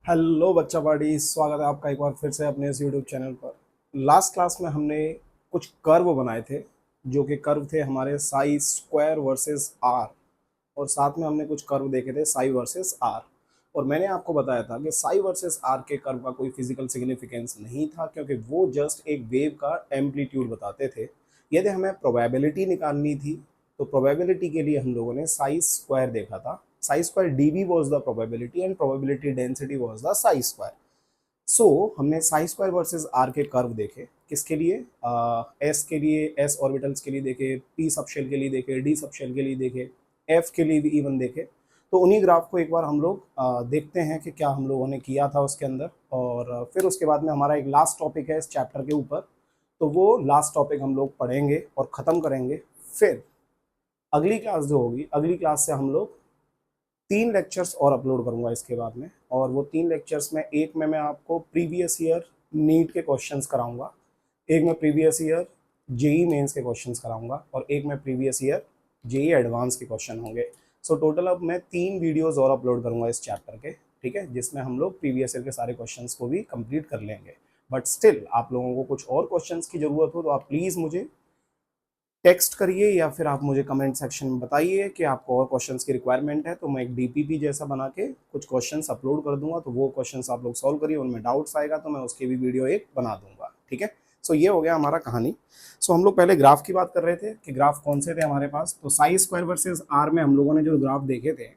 Hello बच्चा party, स्वागत है आपका एक बार फिर से अपने इस यूट्यूब चैनल पर। लास्ट क्लास में हमने कुछ कर्व बनाए थे, जो कि कर्व थे हमारे साई स्क्वायर वर्सेस आर, और साथ में हमने कुछ कर्व देखे थे साई वर्सेस आर। और मैंने आपको बताया था कि साई वर्सेस आर के कर्व का कोई फिजिकल सिग्निफिकेंस नहीं था, क्योंकि वो जस्ट एक वेव का एम्पलीट्यूड बताते थे। यदि हमें प्रोबेबिलिटी निकालनी थी तो प्रोबेबिलिटी के लिए हम लोगों ने साई स्क्वायर देखा था। Sai square dv was the probability and probability density was the psi square. सो हमने साई स्क्वायर वर्सेस आर के कर्व देखे, किसके लिए? एस के लिए, एस ऑर्बिटल्स के लिए देखे, पी सबशेल के लिए देखे, डी सबशेल के लिए देखे, एफ के लिए भी इवन देखे। तो उन्हीं ग्राफ को एक बार हम लोग देखते हैं कि क्या हम लोगों ने किया था उसके अंदर, और फिर उसके बाद में हमारा एक लास्ट टॉपिक है इस चैप्टर के ऊपर। तो वो लास्ट टॉपिक हम लोग पढ़ेंगे और ख़त्म करेंगे। फिर अगली क्लास जो होगी, अगली क्लास से हम लोग 3 लेक्चर्स और अपलोड करूंगा इसके बाद में। और वो 3 लेक्चर्स में, एक में मैं आपको प्रीवियस ईयर नीट के क्वेश्चंस कराऊंगा, एक में प्रीवियस ईयर जेई मेंस के क्वेश्चंस कराऊंगा, और एक में प्रीवियस ईयर जेई एडवांस के क्वेश्चन होंगे। सो टोटल अब मैं 3 वीडियोज़ और अपलोड करूंगा इस चैप्टर के, ठीक है, जिसमें हम लोग प्रीवियस ईयर के सारे क्वेश्चंस को भी कंप्लीट कर लेंगे। बट स्टिल आप लोगों को कुछ और क्वेश्चंस की ज़रूरत हो तो आप प्लीज़ मुझे टेक्स्ट करिए, या फिर आप मुझे कमेंट सेक्शन में बताइए कि आपको और क्वेश्चंस की रिक्वायरमेंट है, तो मैं एक डीपीपी जैसा बना के कुछ क्वेश्चंस अपलोड कर दूंगा। तो वो क्वेश्चंस आप लोग सॉल्व करिए, उनमें डाउट्स आएगा तो मैं उसकी भी वीडियो एक बना दूंगा, ठीक है। सो ये हो गया हमारा कहानी। सो हम लोग पहले ग्राफ की बात कर रहे थे कि ग्राफ कौन से थे हमारे पास। तो साई स्क्वायर वर्सेज आर में हम लोगों ने जो ग्राफ देखे थे,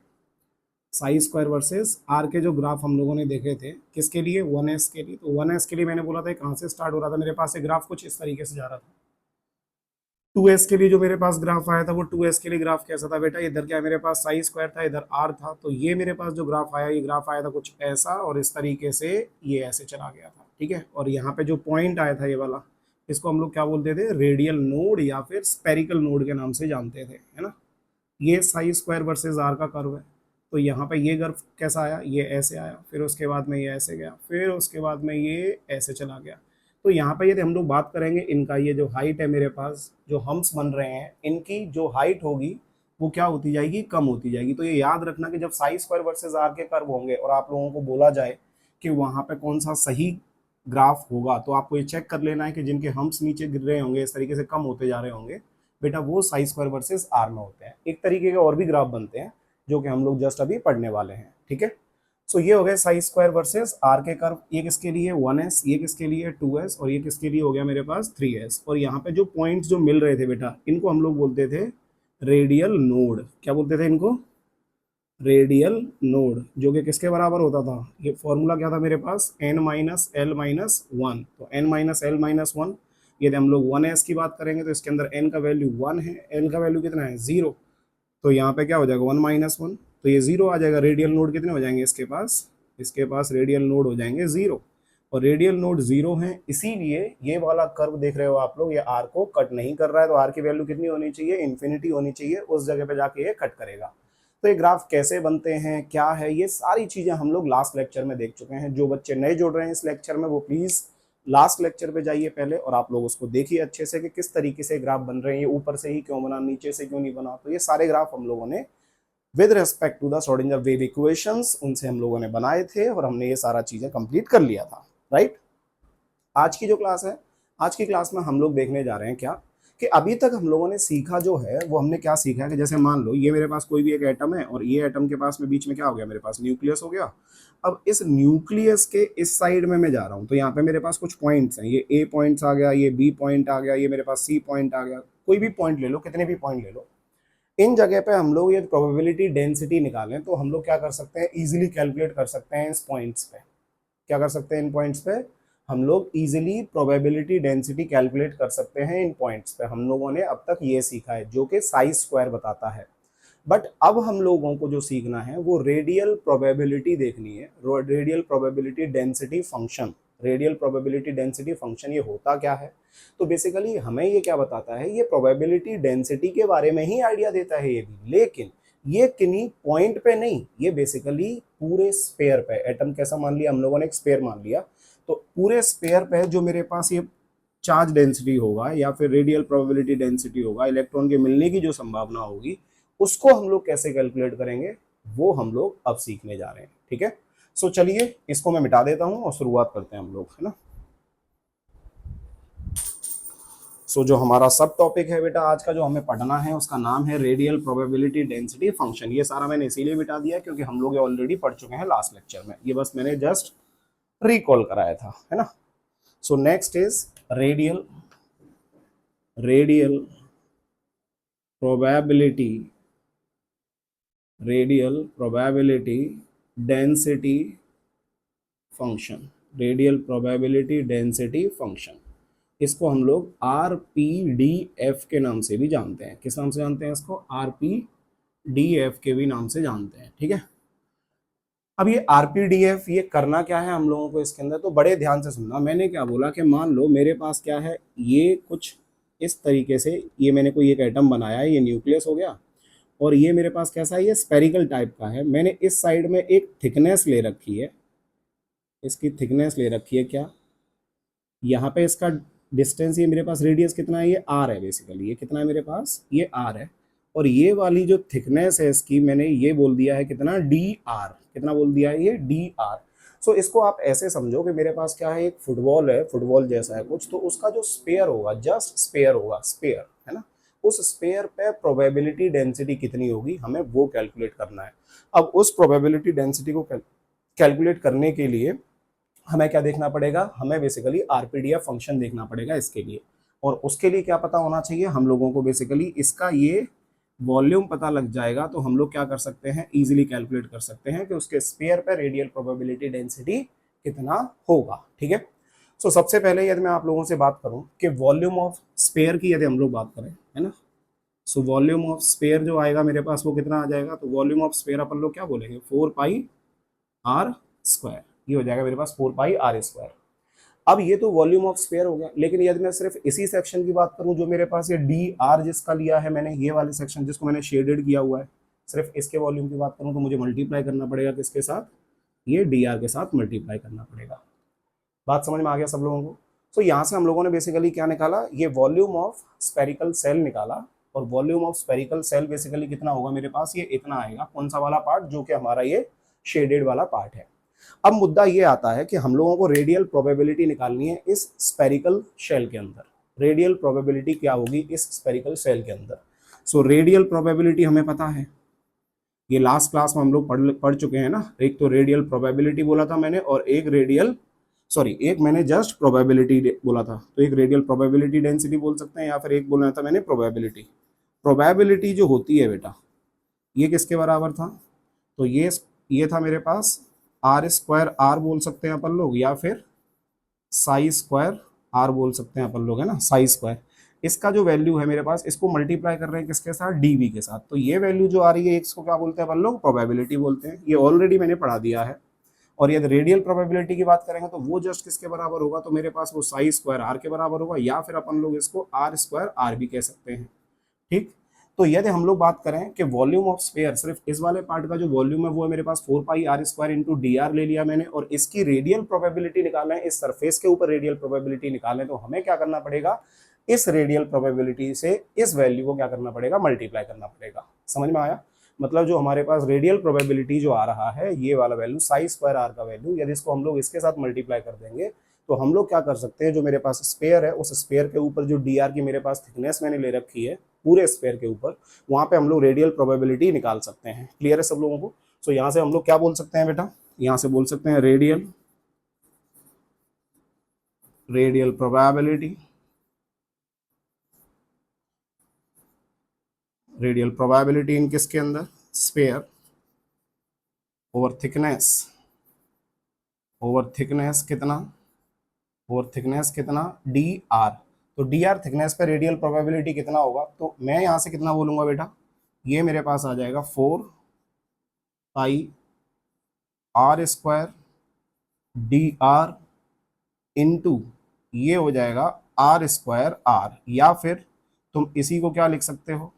साई स्क्वायर वर्सेज आर के जो ग्राफ हम लोगों ने देखे थे, किसके लिए? 1s के लिए। तो 1s के लिए मैंने बोला था कहाँ से स्टार्ट हो रहा था, मेरे पास एक ग्राफ कुछ इस तरीके से जा रहा था। 2s के लिए जो मेरे पास ग्राफ आया था, वो 2s के लिए ग्राफ कैसा था बेटा? इधर क्या मेरे पास साई स्क्वायर था, इधर आर था। तो ये मेरे पास जो ग्राफ आया, ये ग्राफ आया था कुछ ऐसा, और इस तरीके से ये ऐसे चला गया था, ठीक है। और यहाँ पे जो पॉइंट आया था ये वाला, इसको हम लोग क्या बोलते थे? रेडियल नोड या फिर स्पेरिकल नोड के नाम से जानते थे, है ना। ये साई स्क्वायर वर्सेज आर का कर्व है। तो यहाँ पे ये कर्व कैसा आया? ये ऐसे आया, फिर उसके बाद में ये ऐसे गया, फिर उसके बाद में ये ऐसे चला गया। तो यहाँ पे यदि हम लोग बात करेंगे इनका, ये जो हाइट है मेरे पास, जो हम्स बन रहे हैं, इनकी जो हाइट होगी वो क्या होती जाएगी? कम होती जाएगी। तो ये याद रखना कि जब साई स्क्वायर वर्सेज आर के कर्व होंगे और आप लोगों को बोला जाए कि वहाँ पे कौन सा सही ग्राफ होगा, तो आपको ये चेक कर लेना है कि जिनके हम्स नीचे गिर रहे होंगे, इस तरीके से कम होते जा रहे होंगे बेटा, वो साई स्क्वायर वर्सेस आर में होते हैं। एक तरीके के और भी ग्राफ बनते हैं जो कि हम लोग जस्ट अभी पढ़ने वाले हैं, ठीक है। सो ये हो गए साई स्क्वायर वर्सेस आर के कर्व। ये किसके लिए? 1s, ये किसके लिए? 2s, और ये किसके लिए हो गया मेरे पास? 3s। और यहाँ पे जो पॉइंट्स जो मिल रहे थे बेटा, इनको हम लोग बोलते थे रेडियल नोड। क्या बोलते थे इनको? रेडियल नोड, जो कि किसके बराबर होता था? ये फॉर्मूला क्या था मेरे पास? n minus L minus one. तो n minus L minus one, यदि हम लोग 1s की बात करेंगे तो इसके अंदर n का वैल्यू 1 है, l का वैल्यू कितना है? 0। तो यहाँ पे क्या हो जाएगा? 1 माइनस वन, तो ये 0 आ जाएगा। रेडियल नोड कितने हो जाएंगे इसके पास? इसके पास रेडियल नोड हो जाएंगे 0। और रेडियल नोड 0 है, इसीलिए ये वाला कर्व देख रहे हो आप लोग, ये आर को कट नहीं कर रहा है। तो आर की वैल्यू कितनी होनी चाहिए? इन्फिनिटी होनी चाहिए, उस जगह पे जाके ये कट करेगा। तो ये ग्राफ कैसे बनते हैं, क्या है, ये सारी चीजें हम लोग लास्ट लेक्चर में देख चुके हैं। जो बच्चे नए जुड़ रहे हैं इस लेक्चर में, वो प्लीज लास्ट लेक्चर पे जाइए पहले, और आप लोग उसको देखिए अच्छे से कि किस तरीके से ग्राफ बन रहे हैं। ये ऊपर से ही क्यों बना, नीचे से क्यों नहीं बना। तो ये सारे ग्राफ हम लोगों ने with respect to the Schrodinger wave equations, उनसे हम लोगों ने बनाए थे, और हमने ये सारा चीजें कंप्लीट कर लिया था, राइट। आज की जो क्लास है, आज की क्लास में हम लोग देखने जा रहे हैं क्या, कि अभी तक हम लोगों ने सीखा जो है, वो हमने क्या सीखा है कि जैसे मान लो ये मेरे पास कोई भी एक एटम है, और ये एटम के पास में बीच में क्या हो गया? मेरे पास न्यूक्लियस हो गया। अब इस न्यूक्लियस के इस साइड में मैं जा रहा हूँ, तो यहाँ पे मेरे पास कुछ पॉइंट्स हैं। ये ए पॉइंट्स आ गया, ये बी पॉइंट आ गया, ये मेरे पास सी पॉइंट आ गया। कोई भी पॉइंट ले लो, कितने भी पॉइंट ले लो, इन जगह पे हम लोग ये प्रोबेबिलिटी डेंसिटी निकालें तो हम लोग क्या कर सकते हैं? इजीली कैलकुलेट कर सकते हैं इस पॉइंट्स पे। क्या कर सकते हैं? इन पॉइंट्स पे हम लोग इजीली प्रोबेबिलिटी डेंसिटी कैलकुलेट कर सकते हैं। इन पॉइंट्स पे हम लोगों ने अब तक ये सीखा है, जो कि साई स्क्वायर बताता है। बट अब हम लोगों को जो सीखना है वो रेडियल प्रोबेबिलिटी देखनी है। Radial probability density function. Radial probability density function ये होता क्या है? तो बेसिकली हमें ये क्या बताता है? ये प्रोबेबिलिटी डेंसिटी के बारे में ही आइडिया देता है ये भी, लेकिन ये किन्हीं पॉइंट पे नहीं, ये बेसिकली पूरे स्पेयर पे। एटम कैसा मान लिया हम लोगों ने? एक स्पेयर मान लिया। तो पूरे स्पेयर पे जो मेरे पास ये चार्ज डेंसिटी होगा, या फिर रेडियल प्रोबेबिलिटी डेंसिटी होगा, इलेक्ट्रॉन के मिलने की जो संभावना होगी, उसको हम लोग कैसे कैलकुलेट करेंगे, वो हम लोग अब सीखने जा रहे हैं, ठीक है। सो चलिए इसको मैं मिटा देता हूं और शुरुआत करते हैं हम लोग, है ना। सो जो हमारा सब टॉपिक है बेटा आज का जो हमें पढ़ना है उसका नाम है रेडियल प्रोबेबिलिटी डेंसिटी फंक्शन। ये सारा मैंने इसीलिए मिटा दिया क्योंकि हम लोग ये ऑलरेडी पढ़ चुके हैं लास्ट लेक्चर में, ये बस मैंने जस्ट रिकॉल कराया था, है ना। So next is radial probability density function, radial probability density function. इसको हम लोग RPDF के नाम से भी जानते हैं। किस नाम से जानते हैं इसको? RPDF के भी नाम से जानते हैं, ठीक है। अब ये RPDF ये करना क्या है हम लोगों को इसके अंदर, तो बड़े ध्यान से सुनना। मैंने क्या बोला कि मान लो मेरे पास क्या है, ये कुछ इस तरीके से, ये मैंने कोई एक एटम बनाया है, ये न्यूक्लियस हो गया, और ये मेरे पास कैसा है, ये स्पेरिकल टाइप का है। मैंने इस साइड में एक थिकनेस ले रखी है, इसकी थिकनेस ले रखी है क्या, यहाँ पे इसका डिस्टेंस, ये मेरे पास रेडियस कितना है, ये R है बेसिकली। ये कितना है मेरे पास, ये R है। और ये वाली जो थिकनेस है इसकी मैंने ये बोल दिया है कितना, DR। कितना बोल दिया है, ये DR। सो इसको आप ऐसे समझो कि मेरे पास क्या है, एक फुटबॉल है, फुटबॉल जैसा है कुछ, तो उसका जो स्पेयर होगा, जस्ट स्पेयर होगा, स्पेयर, है ना। उस स्पेयर पे प्रोबेबिलिटी डेंसिटी कितनी होगी हमें वो कैलकुलेट करना है। अब उस प्रोबेबिलिटी डेंसिटी को कैलकुलेट करने के लिए हमें क्या देखना पड़ेगा, हमें बेसिकली RPDF फंक्शन देखना पड़ेगा इसके लिए। और उसके लिए क्या पता होना चाहिए हम लोगों को, बेसिकली इसका ये वॉल्यूम पता लग जाएगा तो हम लोग क्या कर सकते हैं, इजीली कैलकुलेट कर सकते हैं कि उसके स्पेयर पे रेडियल प्रोबेबिलिटी डेंसिटी कितना होगा, ठीक है। सो सबसे पहले यदि मैं आप लोगों से बात करूं कि वॉल्यूम ऑफ स्पेयर की यदि हम लोग बात करें, है ना, सो वॉल्यूम ऑफ स्पेयर जो आएगा मेरे पास वो कितना आ जाएगा, तो वॉल्यूम ऑफ स्पेयर अपन लोग क्या बोलेंगे, 4πr²। ये हो जाएगा मेरे पास 4πr²। अब ये तो वॉल्यूम ऑफ स्पेयर हो गया, लेकिन यदि मैं सिर्फ इसी सेक्शन की बात करूं जो मेरे पास ये DR जिसका लिया है मैंने, ये वाले सेक्शन जिसको मैंने शेडेड किया हुआ है, सिर्फ इसके वॉल्यूम की बात करूं तो मुझे मल्टीप्लाई करना पड़ेगा किसके साथ, ये DR के साथ मल्टीप्लाई करना पड़ेगा। बात समझ में आ गया सब लोगों को। तो यहाँ से हम लोगों ने बेसिकली क्या निकाला, ये वॉल्यूम ऑफ स्पेरिकल सेल निकाला। और volume of spherical shell basically कितना होगा मेरे पास, ये इतना आएगा। कौन सा वाला पार्ट, जो कि हमारा ये शेडेड वाला पार्ट है। अब मुद्दा ये आता है कि हम लोगों को रेडियल प्रोबेबिलिटी निकालनी है इस स्पेरिकल शेल के अंदर। रेडियल प्रोबेबिलिटी क्या होगी इस स्पेरिकल शेल के अंदर। सो रेडियल प्रोबेबिलिटी हमें पता है, ये लास्ट क्लास में हम लोग पढ़ चुके हैं ना। एक तो रेडियल प्रोबेबिलिटी बोला था मैंने, और एक मैंने जस्ट प्रोबेबिलिटी बोला था। तो एक रेडियल प्रोबेबिलिटी डेंसिटी बोल सकते हैं, या फिर एक बोलना था मैंने प्रोबेबिलिटी जो होती है बेटा, ये किसके बराबर था, तो ये था मेरे पास R²R बोल सकते हैं अपन लोग, या फिर ψ²R बोल सकते हैं अपन लोग, है ना, ψ²। इसका जो वैल्यू है मेरे पास, इसको मल्टीप्लाई कर रहे हैं किसके साथ, dV के साथ। तो ये वैल्यू जो आ रही है इसको क्या बोलते हैं अपन लोग, प्रोबेबिलिटी बोलते हैं। ये ऑलरेडी मैंने पढ़ा दिया है। और यदि रेडियल प्रोबेबिलिटी की बात करेंगे तो वो जस्ट किसके बराबर होगा, तो मेरे पास वो ψ²R के बराबर होगा, या फिर अपन लोग इसको R²R भी कह सकते हैं, ठीक। तो यदि हम लोग बात करें कि वॉल्यूम ऑफ स्पेयर, सिर्फ इस वाले पार्ट का जो वॉल्यूम है वो है मेरे पास 4πr² इंटू DR ले लिया मैंने, और इसकी रेडियल प्रोबेबिलिटी निकालना है, इस सरफेस के ऊपर रेडियल प्रोबेबिलिटी निकालना है, तो हमें क्या करना पड़ेगा, इस रेडियल प्रोबेबिलिटी से इस वैल्यू को क्या करना पड़ेगा, मल्टीप्लाई करना पड़ेगा। समझ में आया, मतलब जो हमारे पास रेडियल प्रोबेबिलिटी जो आ रहा है, ये वाला वैल्यू ψ²R का वैल्यू, यदि इसको हम लोग इसके साथ मल्टीप्लाई कर देंगे तो हम लोग क्या कर सकते हैं, जो मेरे पास स्पेयर है उस स्पेयर के ऊपर जो DR की मेरे पास थिकनेस मैंने ले रखी है पूरे स्पेयर के ऊपर, वहां पे हम लोग रेडियल प्रोबेबिलिटी निकाल सकते हैं। क्लियर है सब लोगों को। सो यहाँ से हम लोग क्या बोल सकते हैं बेटा, यहाँ से बोल सकते हैं रेडियल प्रोबेबिलिटी इन किसके अंदर, स्पेयर, ओवर थिकनेस कितना DR। तो DR थिकनेस पे रेडियल प्रोबेबिलिटी कितना होगा, तो मैं यहाँ से कितना बोलूंगा बेटा, ये मेरे पास आ जाएगा 4πr² DR इंटू ये हो जाएगा R²R, या फिर तुम इसी को क्या लिख सकते हो,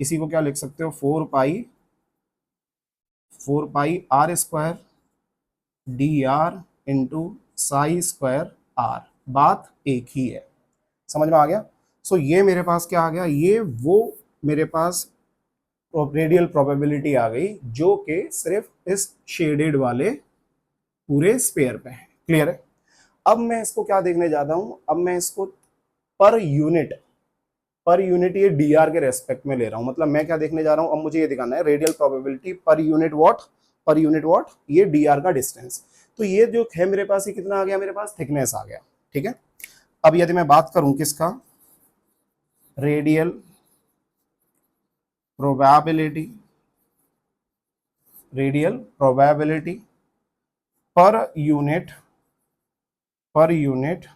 4πr² DR इंटू ψ²R। बात एक ही है, समझ में आ गया। सो ये मेरे पास क्या आ गया, ये वो मेरे पास रेडियल प्रोबेबिलिटी आ गई जो कि सिर्फ इस शेडेड वाले पूरे स्पेयर पे है। क्लियर है? अब मैं इसको क्या देखने जाता हूं, अब मैं इसको पर यूनिट ये डीआर के रेस्पेक्ट में ले रहा हूं। मतलब मैं क्या देखने जा रहा हूं, अब मुझे ये दिखाना है radial probability per unit what, per unit what, ये डीआर का डिस्टेंस। तो ये जो है मेरे पास, ये कितना आ गया मेरे पास, थिकनेस आ गया। ठीक है, अब यदि मैं बात करूं किसका, radial probability, radial probability per unit, पर यूनिट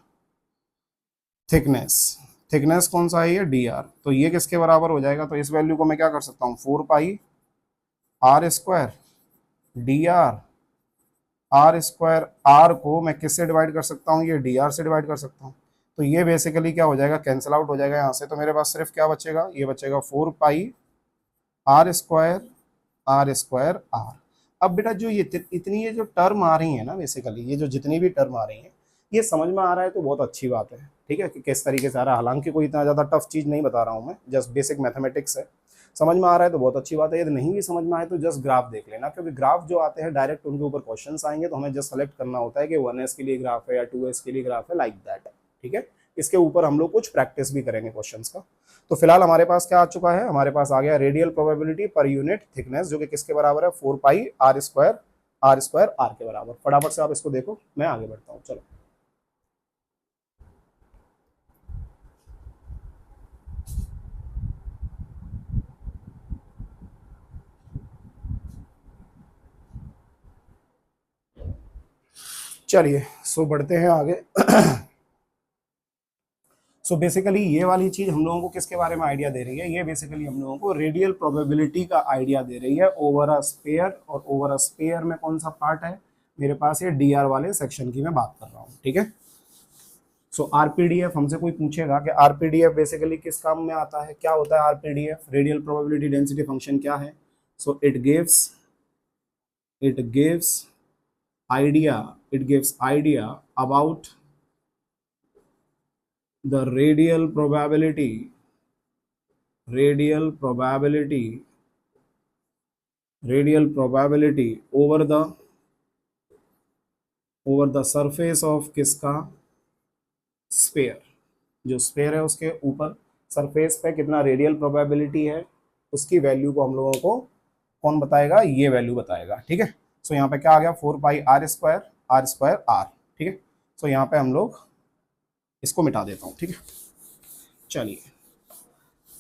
थिकनेस, थिकनेस कौन सा है, ये डी आर। तो ये किसके बराबर हो जाएगा, तो इस वैल्यू को मैं क्या कर सकता हूँ, 4 pi are square d r, r square, r को मैं किससे डिवाइड कर सकता हूँ, ये डी आर से डिवाइड कर सकता हूँ। तो ये बेसिकली क्या हो जाएगा, कैंसिल आउट हो जाएगा यहाँ से। तो मेरे पास सिर्फ क्या बचेगा, ये बचेगा 4 pi are square, r square r. अब बेटा जो ये इतनी ये जो टर्म आ रही है ना, बेसिकली ये जो जितनी भी टर्म आ रही है, ये समझ में आ रहा है तो बहुत अच्छी बात है। ठीक है, कि किस तरीके से आ रहा है, हालांकि कोई इतना ज़्यादा टफ चीज़ नहीं बता रहा हूँ मैं, जस्ट बेसिक मैथमेटिक्स है। समझ में आ रहा है तो बहुत अच्छी बात है, यदि नहीं भी समझ में आए तो जस्ट ग्राफ देख लेना, क्योंकि ग्राफ जो आते हैं डायरेक्ट उनके ऊपर क्वेश्चन आएंगे, तो हमें जस्ट सेलेक्ट करना होता है कि 1s के लिए ग्राफ है या 2s के लिए ग्राफ है, लाइक दैट। ठीक है, इसके ऊपर हम लोग कुछ प्रैक्टिस भी करेंगे क्वेश्चंस का। तो फिलहाल हमारे पास क्या आ चुका है, हमारे पास आ गया radial probability per unit thickness, जो कि किसके बराबर है, 4 pi are square, r square r के बराबर। फटाफट से आप इसको देखो, मैं आगे बढ़ता हूँ, चलो। चलिए सो बढ़ते हैं आगे। सो बेसिकली ये वाली चीज हम लोगों को किसके बारे में आइडिया दे रही है, ये बेसिकली हम लोगों को रेडियल प्रोबेबिलिटी का आइडिया दे रही है ओवर अ स्पेयर। और ओवर अ स्पेयर में कौन सा पार्ट है मेरे पास, ये डी आर वाले सेक्शन की मैं बात कर रहा हूँ। ठीक है, सो आरपीडीएफ हमसे कोई पूछेगा कि आरपीडीएफ बेसिकली किस काम में आता है, क्या होता है आरपीडीएफ, रेडियल प्रोबेबिलिटी डेंसिटी फंक्शन क्या है। So it gives idea, it gives idea about the radial probability over the surface of किसका, स्पेयर। जो स्पेयर है उसके ऊपर सरफेस पे कितना रेडियल प्रोबेबिलिटी है, उसकी वैल्यू को हम लोगों को कौन बताएगा, ये वैल्यू बताएगा। ठीक है, सो यहाँ पे क्या आ गया, 4 pi are square, r square r. ठीक है, सो यहाँ पे हम लोग इसको मिटा देता हूँ। ठीक है, चलिए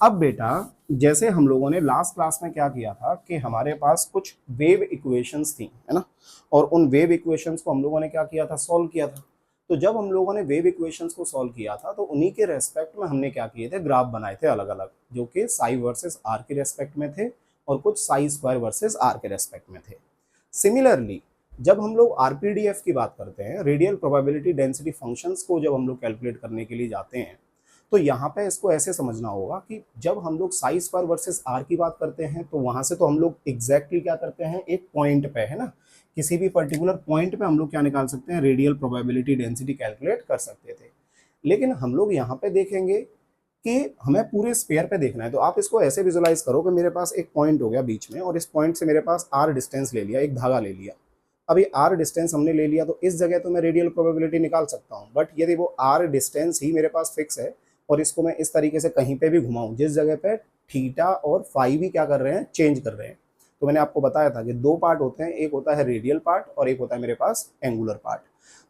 अब बेटा, जैसे हम लोगों ने लास्ट क्लास में क्या किया था कि हमारे पास कुछ वेव इक्वेशंस थी, है ना, और उन वेव इक्वेशंस को हम लोगों ने क्या किया था, सॉल्व किया था। तो जब हम लोगों ने वेव इक्वेशंस को सॉल्व किया था, तो उन्हीं के रेस्पेक्ट में हमने क्या किए थे, ग्राफ बनाए थे अलग अलग, जो कि साई वर्सेस आर के रेस्पेक्ट में थे और कुछ साई स्क्वायर वर्सेस आर के रेस्पेक्ट में थे। सिमिलरली जब हम लोग आरपीडीएफ की बात करते हैं, रेडियल प्रोबेबिलिटी डेंसिटी फंक्शंस को जब हम लोग कैलकुलेट करने के लिए जाते हैं, तो यहाँ पे इसको ऐसे समझना होगा कि जब हम लोग साई स्क्वायर वर्सेस आर की बात करते हैं, तो वहां से तो हम लोग एग्जैक्टली क्या करते हैं, एक पॉइंट पे, है ना, किसी भी पर्टिकुलर पॉइंट पे हम लोग क्या निकाल सकते हैं, रेडियल प्रोबेबिलिटी डेंसिटी कैलकुलेट कर सकते थे। लेकिन हम लोग यहाँ पे देखेंगे कि हमें पूरे स्पेयर पे देखना है। तो आप इसको ऐसे विजुलाइज करो कि मेरे पास एक पॉइंट हो गया बीच में, और इस पॉइंट से मेरे पास आर डिस्टेंस ले लिया, एक धागा ले लिया। अब ये आर डिस्टेंस हमने ले लिया, तो इस जगह तो मैं रेडियल प्रोबेबिलिटी निकाल सकता हूँ, बट यदि वो आर डिस्टेंस ही मेरे पास फिक्स है और इसको मैं इस तरीके से कहीं पे भी घुमाऊं, जिस जगह पे थीटा और फाई भी क्या कर रहे हैं, चेंज कर रहे हैं। तो मैंने आपको बताया था कि दो पार्ट होते हैं, एक होता है रेडियल पार्ट और एक होता है मेरे पास एंगुलर पार्ट।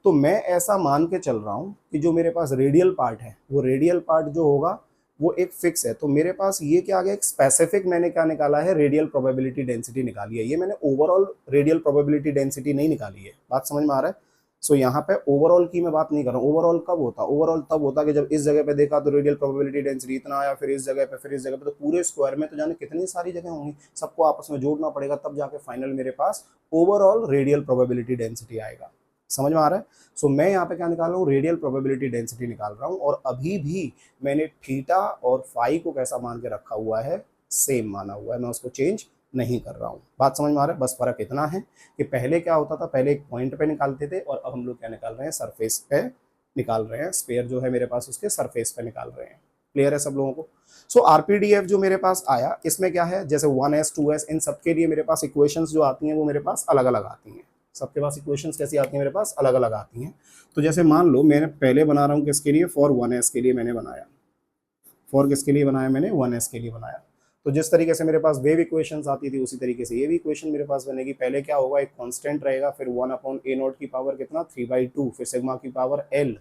तो मैं ऐसा मान के चल रहा हूँ कि जो मेरे पास रेडियल पार्ट है, वो रेडियल पार्ट जो होगा वो एक फिक्स है। तो मेरे पास ये क्या आ गया, एक स्पेसिफिक मैंने क्या निकाला है, रेडियल प्रोबेबिलिटी डेंसिटी निकाली है। ये मैंने ओवरऑल रेडियल प्रोबेबिलिटी डेंसिटी नहीं निकाली है, बात समझ में आ रहा है। सो यहाँ पे ओवरऑल की मैं बात नहीं कर रहा हूँ। ओवरऑल कब होता, ओवरऑल तब होता कि जब इस जगह पे देखा तो रेडियल प्रोबेबिलिटी डेंसिटी इतना आया, फिर इस जगह पे, फिर इस जगह पे, तो पूरे स्क्वायर में तो जाने कितनी सारी जगह होंगी, सबको आपस में जोड़ना पड़ेगा, तब जाके फाइनल मेरे पास ओवरऑल रेडियल प्रोबेबिलिटी डेंसिटी आएगा। समझ में आ रहा है। सो मैं यहाँ पे क्या निकाल रहा हूँ, रेडियल प्रोबेबिलिटी डेंसिटी निकाल रहा हूँ, और अभी भी मैंने थीटा और फाई को कैसा मान के रखा हुआ है, सेम माना हुआ है, मैं उसको चेंज नहीं कर रहा हूँ। बात समझ में आ रहा है। बस फर्क इतना है कि पहले क्या होता था, पहले एक पॉइंट पे निकालते थे, और अब हम लोग क्या निकाल रहे हैं, सरफेस पे निकाल रहे हैं। स्पेयर जो है मेरे पास उसके सरफेस पे निकाल रहे हैं। क्लियर है सब लोगों को। सो आरपीडीएफ जो मेरे पास आया, इसमें क्या है, जैसे 1s 2s इन सब के लिए मेरे पास इक्वेशंस जो आती हैं वो मेरे पास अलग अलग आती हैं। सबके पास इक्वेशंस कैसी आती हैं मेरे पास, अलग अलग आती हैं। तो जैसे मान लो मैंने पहले बना रहा हूँ किसके लिए, फॉर 1s के लिए मैंने बनाया, फॉर किसके लिए बनाया मैंने, 1s के लिए बनाया। तो जिस तरीके से मेरे पास वेव इक्वेशंस आती थी उसी तरीके से ये भी इक्वेशन मेरे पास बनेगी। पहले क्या होगा, एक कांस्टेंट रहेगा, फिर 1/a0 की पावर कितना 3/2, फिर सिग्मा की पावर l,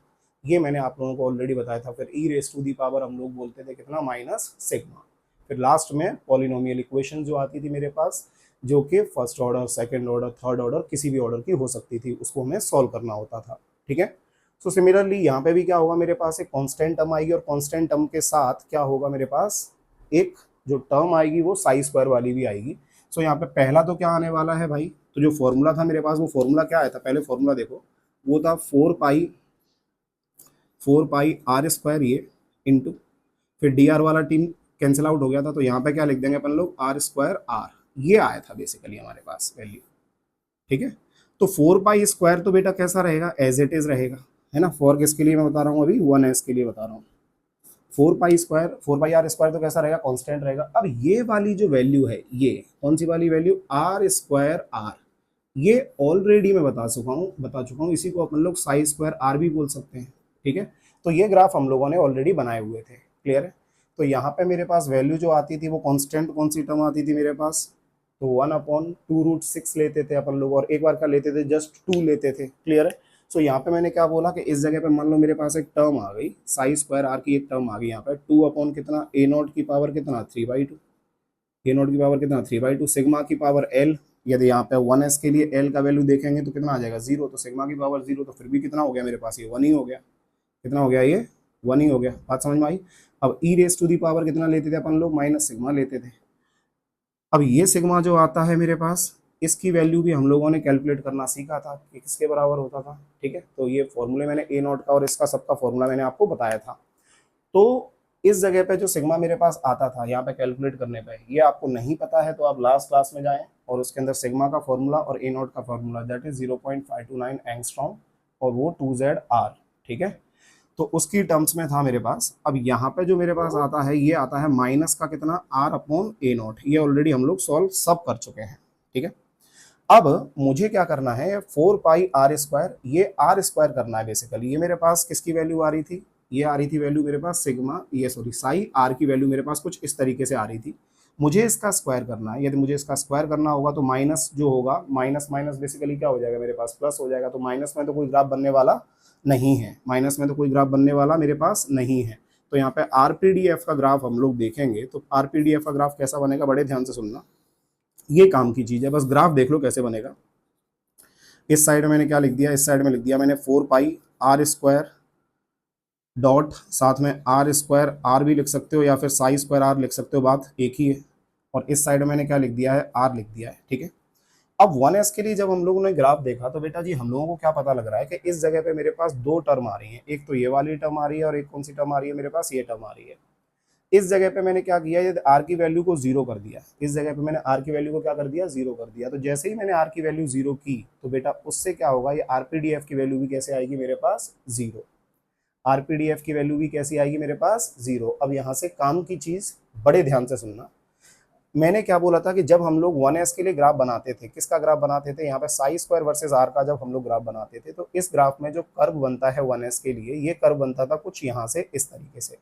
ये मैंने आप लोगों को ऑलरेडी बताया था, फिर e raise to the power हम लोग बोलते थे कितना माइनस सिग्मा। फिर लास्ट में पॉलिनोमियल इक्वेशन जो आती थी मेरे पास, जो कि first order, second order, third order, किसी भी ऑर्डर की हो सकती थी, उसको हमें सॉल्व करना होता था। ठीक है। सो सिमिलरली यहाँ पे भी क्या होगा, मेरे पास एक कांस्टेंट टर्म आएगी और कांस्टेंट टर्म के साथ क्या होगा मेरे पास, एक जो टर्म आएगी वो साई स्क्वायर वाली भी आएगी। सो यहाँ पे पहला तो क्या आने वाला है भाई, तो जो फॉर्मूला था मेरे पास, वो फॉर्मूला क्या आया था, पहले फॉर्मूला देखो, वो था 4 पाई आर स्क्वायर ये इंटू, फिर डी आर वाला टीम कैंसिल आउट हो गया था, तो यहाँ पे क्या लिख देंगे अपन लोग, आर स्क्वायर आर, ये आया था बेसिकली हमारे पास वैल्यू। ठीक है। तो 4 पाई स्क्वायर तो बेटा कैसा रहेगा, एज इट इज रहेगा, है ना। फॉर किसके लिए मैं बता रहा हूँ अभी, 1s के लिए बता रहा हूँ। 4 pi square, 4 pi are square तो कैसा रहेगा, कांस्टेंट रहेगा। अब ये वाली जो वैल्यू है, ये कौन सी वाली वैल्यू, आर स्क्वायर आर, ये ऑलरेडी मैं बता चुका हूँ, इसी को अपन लोग साई स्क्वायर आर भी बोल सकते हैं। ठीक है। तो ये ग्राफ हम लोगों ने ऑलरेडी बनाए हुए थे, क्लियर है। तो यहाँ पे मेरे पास वैल्यू जो आती थी वो कांस्टेंट कौन सी टर्म आती थी मेरे पास, तो 1/2√6 लेते थे अपन लोग, और एक बार का लेते थे जस्ट 2 लेते थे, क्लियर है। सो यहाँ पे मैंने क्या बोला कि इस जगह पे मान लो मेरे पास एक टर्म आ गई, साई स्क्वायर आर की एक टर्म आ गई यहाँ पे, 2 कितना, a0 की पावर कितना 3/2, a0 की पावर कितना 3/2, सिग्मा की पावर l, यदि यहाँ पे 1s के लिए l का वैल्यू देखेंगे तो कितना आ जाएगा 0, तो सिग्मा की पावर 0, तो फिर भी कितना हो गया मेरे पास, ये 1 ही हो गया। कितना हो गया, ये 1 ही हो गया। बात समझ में आई। अब e raise to the power कितना लेते थे अपन लोग, माइनस सिग्मा लेते थे। अब ये सिग्मा जो आता है मेरे पास, इसकी वैल्यू भी हम लोगों ने कैलकुलेट करना सीखा था कि किसके बराबर होता था। ठीक है। तो ये फॉर्मूले मैंने a0 का और इसका सबका फॉर्मूला मैंने आपको बताया था। तो इस जगह पे जो सिग्मा मेरे पास आता था यहाँ पे कैलकुलेट करने पे, ये आपको नहीं पता है तो आप लास्ट क्लास में जाएं और उसके अंदर सिग्मा का फॉर्मूला और a0 का फॉर्मूला, दैट इज 0.529 एंगस्ट्रॉम, और वो 2ZR। ठीक है। तो उसकी टर्म्स में था मेरे पास। अब यहाँ पे जो मेरे पास आता है, ये आता है माइनस का कितना, R/a0, ये ऑलरेडी हम लोग सॉल्व सब कर चुके हैं। ठीक है। अब मुझे क्या करना है, 4 पाई आर स्क्वायर, ये आर स्क्वायर करना है बेसिकली। ये मेरे पास किसकी वैल्यू आ रही थी, ये आ रही थी वैल्यू मेरे पास सिग्मा, ये सॉरी साई आर की वैल्यू मेरे पास कुछ इस तरीके से आ रही थी। मुझे इसका स्क्वायर करना है। यदि मुझे इसका स्क्वायर करना होगा तो माइनस जो होगा, माइनस माइनस बेसिकली क्या हो जाएगा मेरे पास, प्लस हो जाएगा। तो माइनस में तो कोई ग्राफ बनने वाला नहीं है, माइनस में तो कोई ग्राफ बनने वाला मेरे पास नहीं है। तो यहाँ पे आरपीडीएफ का ग्राफ हम लोग देखेंगे, तो आरपीडीएफ का ग्राफ कैसा बनेगा, बड़े ध्यान से सुनना, ये काम की चीज है, बस ग्राफ देख लो कैसे बनेगा। इस साइड में मैंने क्या लिख दिया, इस साइड में लिख दिया मैंने 4 पाई आर स्क्वायर डॉट, साथ में आर स्क्वायर आर भी लिख सकते हो या फिर साई स्क्वायर आर लिख सकते हो, बात एक ही है। और इस साइड में मैंने क्या लिख दिया है, आर लिख दिया है। ठीक है। अब 1s के लिए जब हम लोगों ने ग्राफ देखा तो बेटा जी हम लोगों को क्या पता लग रहा है कि इस जगह पे मेरे पास दो टर्म आ रही हैं, एक तो ये वाली टर्म आ रही है और एक कौन सी टर्म आ रही है मेरे पास, ये टर्म आ रही है। इस जगह पे मैंने क्या किया, ये आर की वैल्यू को जीरो कर दिया, इस जगह पे मैंने आर की वैल्यू को क्या कर दिया, जीरो कर दिया। तो जैसे ही मैंने आर की वैल्यू जीरो की तो बेटा उससे क्या होगा, ये आरपीडीएफ की वैल्यू भी कैसे आएगी मेरे पास, जीरो। आरपीडीएफ की वैल्यू भी कैसी आएगी मेरे पास, जीरो। अब यहाँ से काम की चीज बड़े ध्यान से सुनना, मैंने क्या बोला था कि जब हम लोग 1s के लिए ग्राफ बनाते थे, किसका ग्राफ बनाते थे, यहाँ पे साई स्क्वायर वर्सेस आर का जब हम लोग ग्राफ बनाते थे, तो इस ग्राफ में जो कर्व बनता है 1s के लिए, ये कर्व बनता था कुछ यहाँ से इस तरीके से,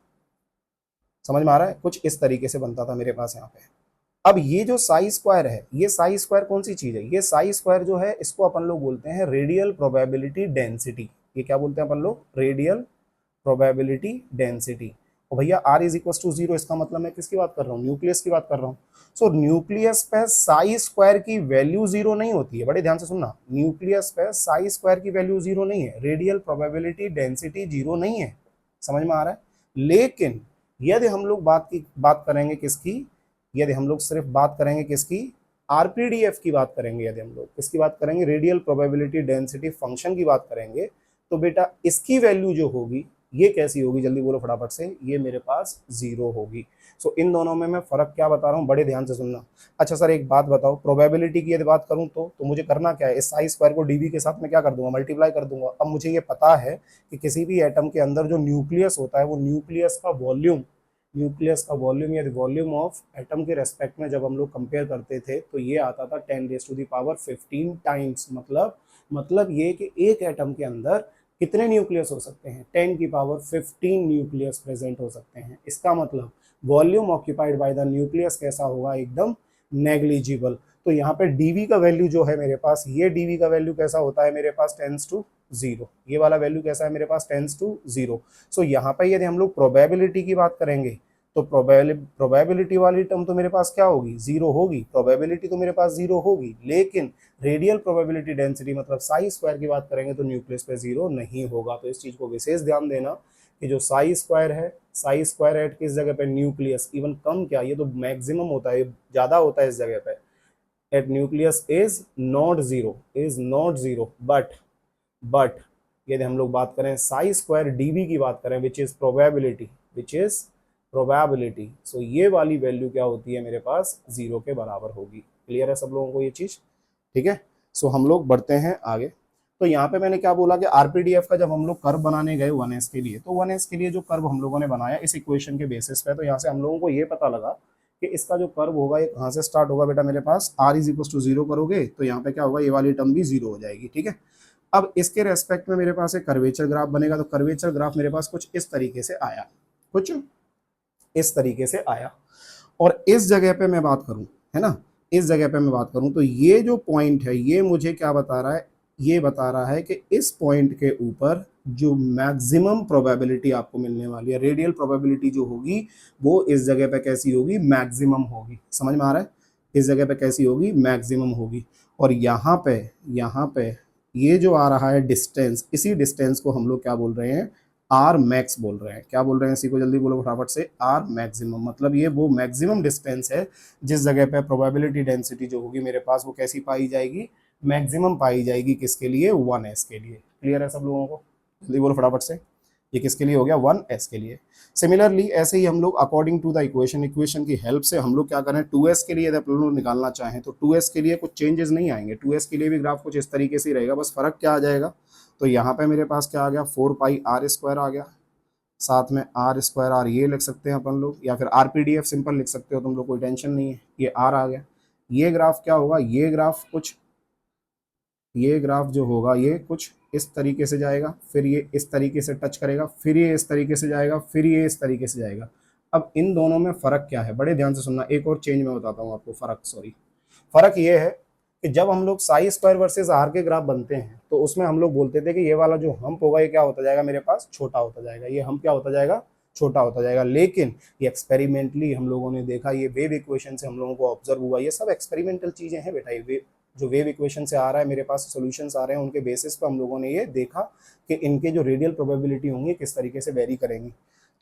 समझ में आ रहा है, कुछ इस तरीके से बनता था मेरे पास यहाँ पे। अब ये जो साई स्क्वायर है, ये साई स्क्वायर कौन सी चीज है, ये साई स्क्वायर जो है इसको अपन लोग बोलते हैं रेडियल प्रोबेबिलिटी डेंसिटी। ये क्या बोलते हैं अपन लोग, रेडियल प्रोबेबिलिटी डेंसिटी। और भैया r इज इक्वल टू 0, इसका मतलब मैं किसकी बात कर रहा हूँ, न्यूक्लियस की बात कर रहा हूँ। सो न्यूक्लियस पे साई स्क्वायर की वैल्यू 0 नहीं होती है, बड़े ध्यान से सुनना, न्यूक्लियस पे साई स्क्वायर की वैल्यू 0 नहीं है, रेडियल प्रोबेबिलिटी डेंसिटी 0 नहीं है, समझ में आ रहा है। लेकिन यदि हम लोग बात करेंगे किसकी, यदि हम लोग सिर्फ बात करेंगे किसकी, आरपीडीएफ की बात करेंगे, यदि हम लोग किसकी बात करेंगे, रेडियल प्रोबेबिलिटी डेंसिटी फंक्शन की बात करेंगे, तो बेटा इसकी वैल्यू जो होगी ये कैसी होगी, जल्दी बोलो फटाफट से, ये मेरे पास 0 होगी। सो इन दोनों में मैं फर्क क्या बता रहा हूँ, बड़े ध्यान से सुनना। अच्छा सर एक बात बताओ, प्रोबेबिलिटी की यदि बात करूँ तो मुझे करना क्या है, इस साई स्क्वायर को डीवी के साथ में क्या कर दूंगा, मल्टीप्लाई कर दूंगा। अब मुझे ये पता है कि किसी भी एटम के अंदर जो न्यूक्लियस होता है, वो न्यूक्लियस का वॉल्यूम न्यूक्लियस का वॉल्यूम या वॉल्यूम ऑफ एटम के रेस्पेक्ट में जब हम लोग कंपेयर करते थे तो ये आता था 10⁻15 टाइम्स। मतलब ये कि एक एटम के अंदर कितने न्यूक्लियस हो सकते हैं, 10⁻15 न्यूक्लियस प्रेजेंट हो सकते हैं। इसका मतलब volume occupied by the nucleus कैसा होगा, एकदम नेग्लिजिबल। तो यहाँ पे डीवी का वैल्यू जो है मेरे पास, ये डीवी का वैल्यू कैसा होता है मेरे पास, टेंस टू जीरो। ये वाला वैल्यू कैसा है मेरे पास, टेंस टू जीरो। सो यहाँ पे यदि हम लोग प्रोबेबिलिटी की बात करेंगे तो प्रोबेबिलिटी वाली टर्म तो मेरे पास क्या होगी, जीरो होगी। प्रोबेबिलिटी तो मेरे पास जीरो होगी, लेकिन रेडियल प्रोबेबिलिटी डेंसिटी मतलब साई स्क्वायर की बात करेंगे तो न्यूक्लियस पे जीरो नहीं होगा। तो इस चीज को विशेष ध्यान देना कि जो साई स्क्वायर है, साई स्क्वायर एट किस जगह पे, न्यूक्लियस। इवन कम क्या, ये तो मैक्सिमम होता है, ज्यादा होता है इस जगह पे। At nucleus is not zero, but यदि हम लोग बात करें साई स्क्वायर डीवी की बात करें, विच इज प्रोबेबिलिटी, सो ये वाली वैल्यू क्या होती है मेरे पास, जीरो के बराबर होगी। क्लियर है सब लोगों को ये चीज, ठीक है। सो हम लोग बढ़ते हैं आगे। तो यहाँ पे मैंने क्या बोला कि आरपीडीएफ का जब हम लोग कर्व बनाने गए 1s के लिए, तो 1s के लिए जो कर्व हम लोगों ने बनाया इस इक्वेशन के बेसिस पे, तो यहाँ से हम लोगों को ये पता लगा कि इसका जो कर्व होगा ये कहाँ से स्टार्ट होगा बेटा मेरे पास, r is equal to zero करोगे तो यहाँ पे क्या होगा, ये वाली टर्म भी जीरो हो जाएगी, ठीक है। अब इसके रेस्पेक्ट में मेरे पास एक कर्वेचर ग्राफ बनेगा। तो कर्वेचर ग्राफ मेरे पास कुछ इस तरीके से आया, कुछ इस तरीके से आया। और इस जगह पे मैं बात करूं, है ना, इस जगह पे मैं बात करूं तो ये जो पॉइंट है ये मुझे क्या बता रहा है, ये बता रहा है कि इस पॉइंट के ऊपर जो मैक्सिमम प्रोबेबिलिटी आपको मिलने वाली है, रेडियल प्रोबेबिलिटी जो होगी वो इस जगह पे कैसी होगी, मैक्सिमम होगी। समझ में आ रहा है, इस जगह पे कैसी होगी, मैक्सिमम होगी। और यहाँ पे ये जो आ रहा है डिस्टेंस, इसी डिस्टेंस को हम लोग क्या बोल रहे हैं, आर मैक्स बोल रहे हैं। क्या बोल रहे हैं, इसी को जल्दी बोलो फटाफट से, आर मैक्सिमम। मतलब ये वो मैक्सिमम डिस्टेंस है जिस जगह पे प्रोबेबिलिटी डेंसिटी जो होगी मेरे पास वो कैसी पाई जाएगी, मैक्सिमम पाई जाएगी। किसके लिए, 1s के लिए। क्लियर है सब लोगों को, जल्दी बोलो फटाफट से, ये किसके लिए हो गया, 1s के लिए। सिमिलरली ऐसे ही हम लोग अकॉर्डिंग टू द इक्वेशन की हेल्प से हम लोग क्या करें, 2s के लिए यदि आप लोग निकालना चाहें तो 2s के लिए कुछ चेंजेस नहीं आएंगे। 2s के लिए भी ग्राफ कुछ इस तरीके से ही रहेगा, बस फर्क क्या आ जाएगा, तो यहाँ पे मेरे पास क्या आ गया, 4πr² आ गया, साथ में आर स्क्वायर आर ये लिख सकते हैं अपन लोग, या फिर आरपीडीएफ सिंपल लिख सकते हो तुम लोग, कोई टेंशन नहीं है। ये आर आ गया। ये ग्राफ क्या होगा, ये ग्राफ जो होगा ये कुछ इस तरीके से जाएगा, फिर ये इस तरीके से टच करेगा, फिर ये इस तरीके से जाएगा, फिर ये इस तरीके से जाएगा। अब इन दोनों में फर्क क्या है, बड़े ध्यान से सुनना, एक और चेंज मैं बताता हूँ आपको, फर्क ये है कि जब हम लोग साई स्क्वायर वर्सेस आर के ग्राफ बनते हैं तो उसमें हम लोग बोलते थे कि ये वाला जो हम्प होगा ये क्या होता जाएगा मेरे पास, छोटा होता जाएगा, ये हम्प क्या होता जाएगा, छोटा होता जाएगा। लेकिन ये एक्सपेरिमेंटली हम लोगों ने देखा, ये वेव इक्वेशन से हम लोगों को ऑब्जर्व हुआ, ये सब एक्सपेरिमेंटल चीजें हैं बेटा। ये जो वेव इक्वेशन से आ रहा है मेरे पास, सॉल्यूशंस आ रहे हैं, उनके बेसिस पर हम लोगों ने ये देखा कि इनके जो रेडियल प्रोबेबिलिटी होंगी किस तरीके से वेरी करेंगी।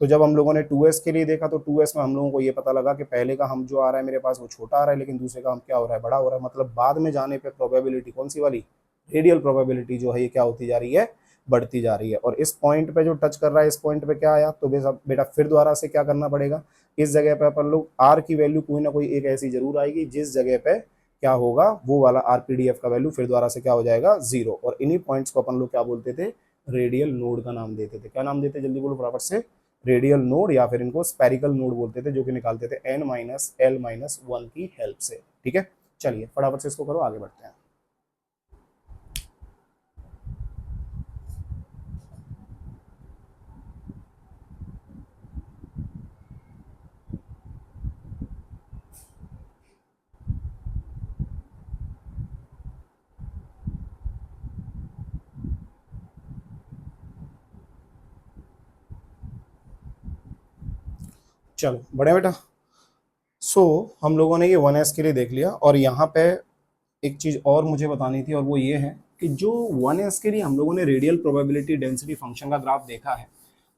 तो जब हम लोगों ने 2s के लिए देखा तो 2s में हम लोगों को ये पता लगा कि पहले का हम जो आ रहा है मेरे पास वो छोटा आ रहा है, लेकिन दूसरे का हम क्या हो रहा है, बड़ा हो रहा है। मतलब बाद में जाने पे प्रोबेबिलिटी कौन सी वाली, रेडियल प्रोबेबिलिटी जो है ये क्या होती जा रही है, बढ़ती जा रही है। और इस पॉइंट पे जो टच कर रहा है, इस पॉइंट पे क्या आया, तो बेटा फिर दोबारा से क्या करना पड़ेगा, इस जगह पे अपन लोग आर की वैल्यू कोई ना कोई एक ऐसी जरूर आएगी जिस जगह पे क्या होगा, वो वाला आरपीडीएफ का वैल्यू फिर दोबारा से क्या हो जाएगा, जीरो। और इन्हीं पॉइंट्स को अपन लोग क्या बोलते थे, रेडियल नोड का नाम देते थे। क्या नाम देते, जल्दी बोलो फटाफट से, रेडियल नोड, या फिर इनको स्पेरिकल नोड बोलते थे, जो कि निकालते थे n-l-1 की हेल्प से। ठीक है, चलिए फटाफट से इसको करो, आगे बढ़ते हैं। चलो बढ़े बेटा। सो हम लोगों ने ये 1s के लिए देख लिया, और यहाँ पे एक चीज और मुझे बतानी थी, और वो ये है कि जो 1s के लिए हम लोगों ने रेडियल प्रोबेबिलिटी डेंसिटी फंक्शन का ग्राफ देखा है,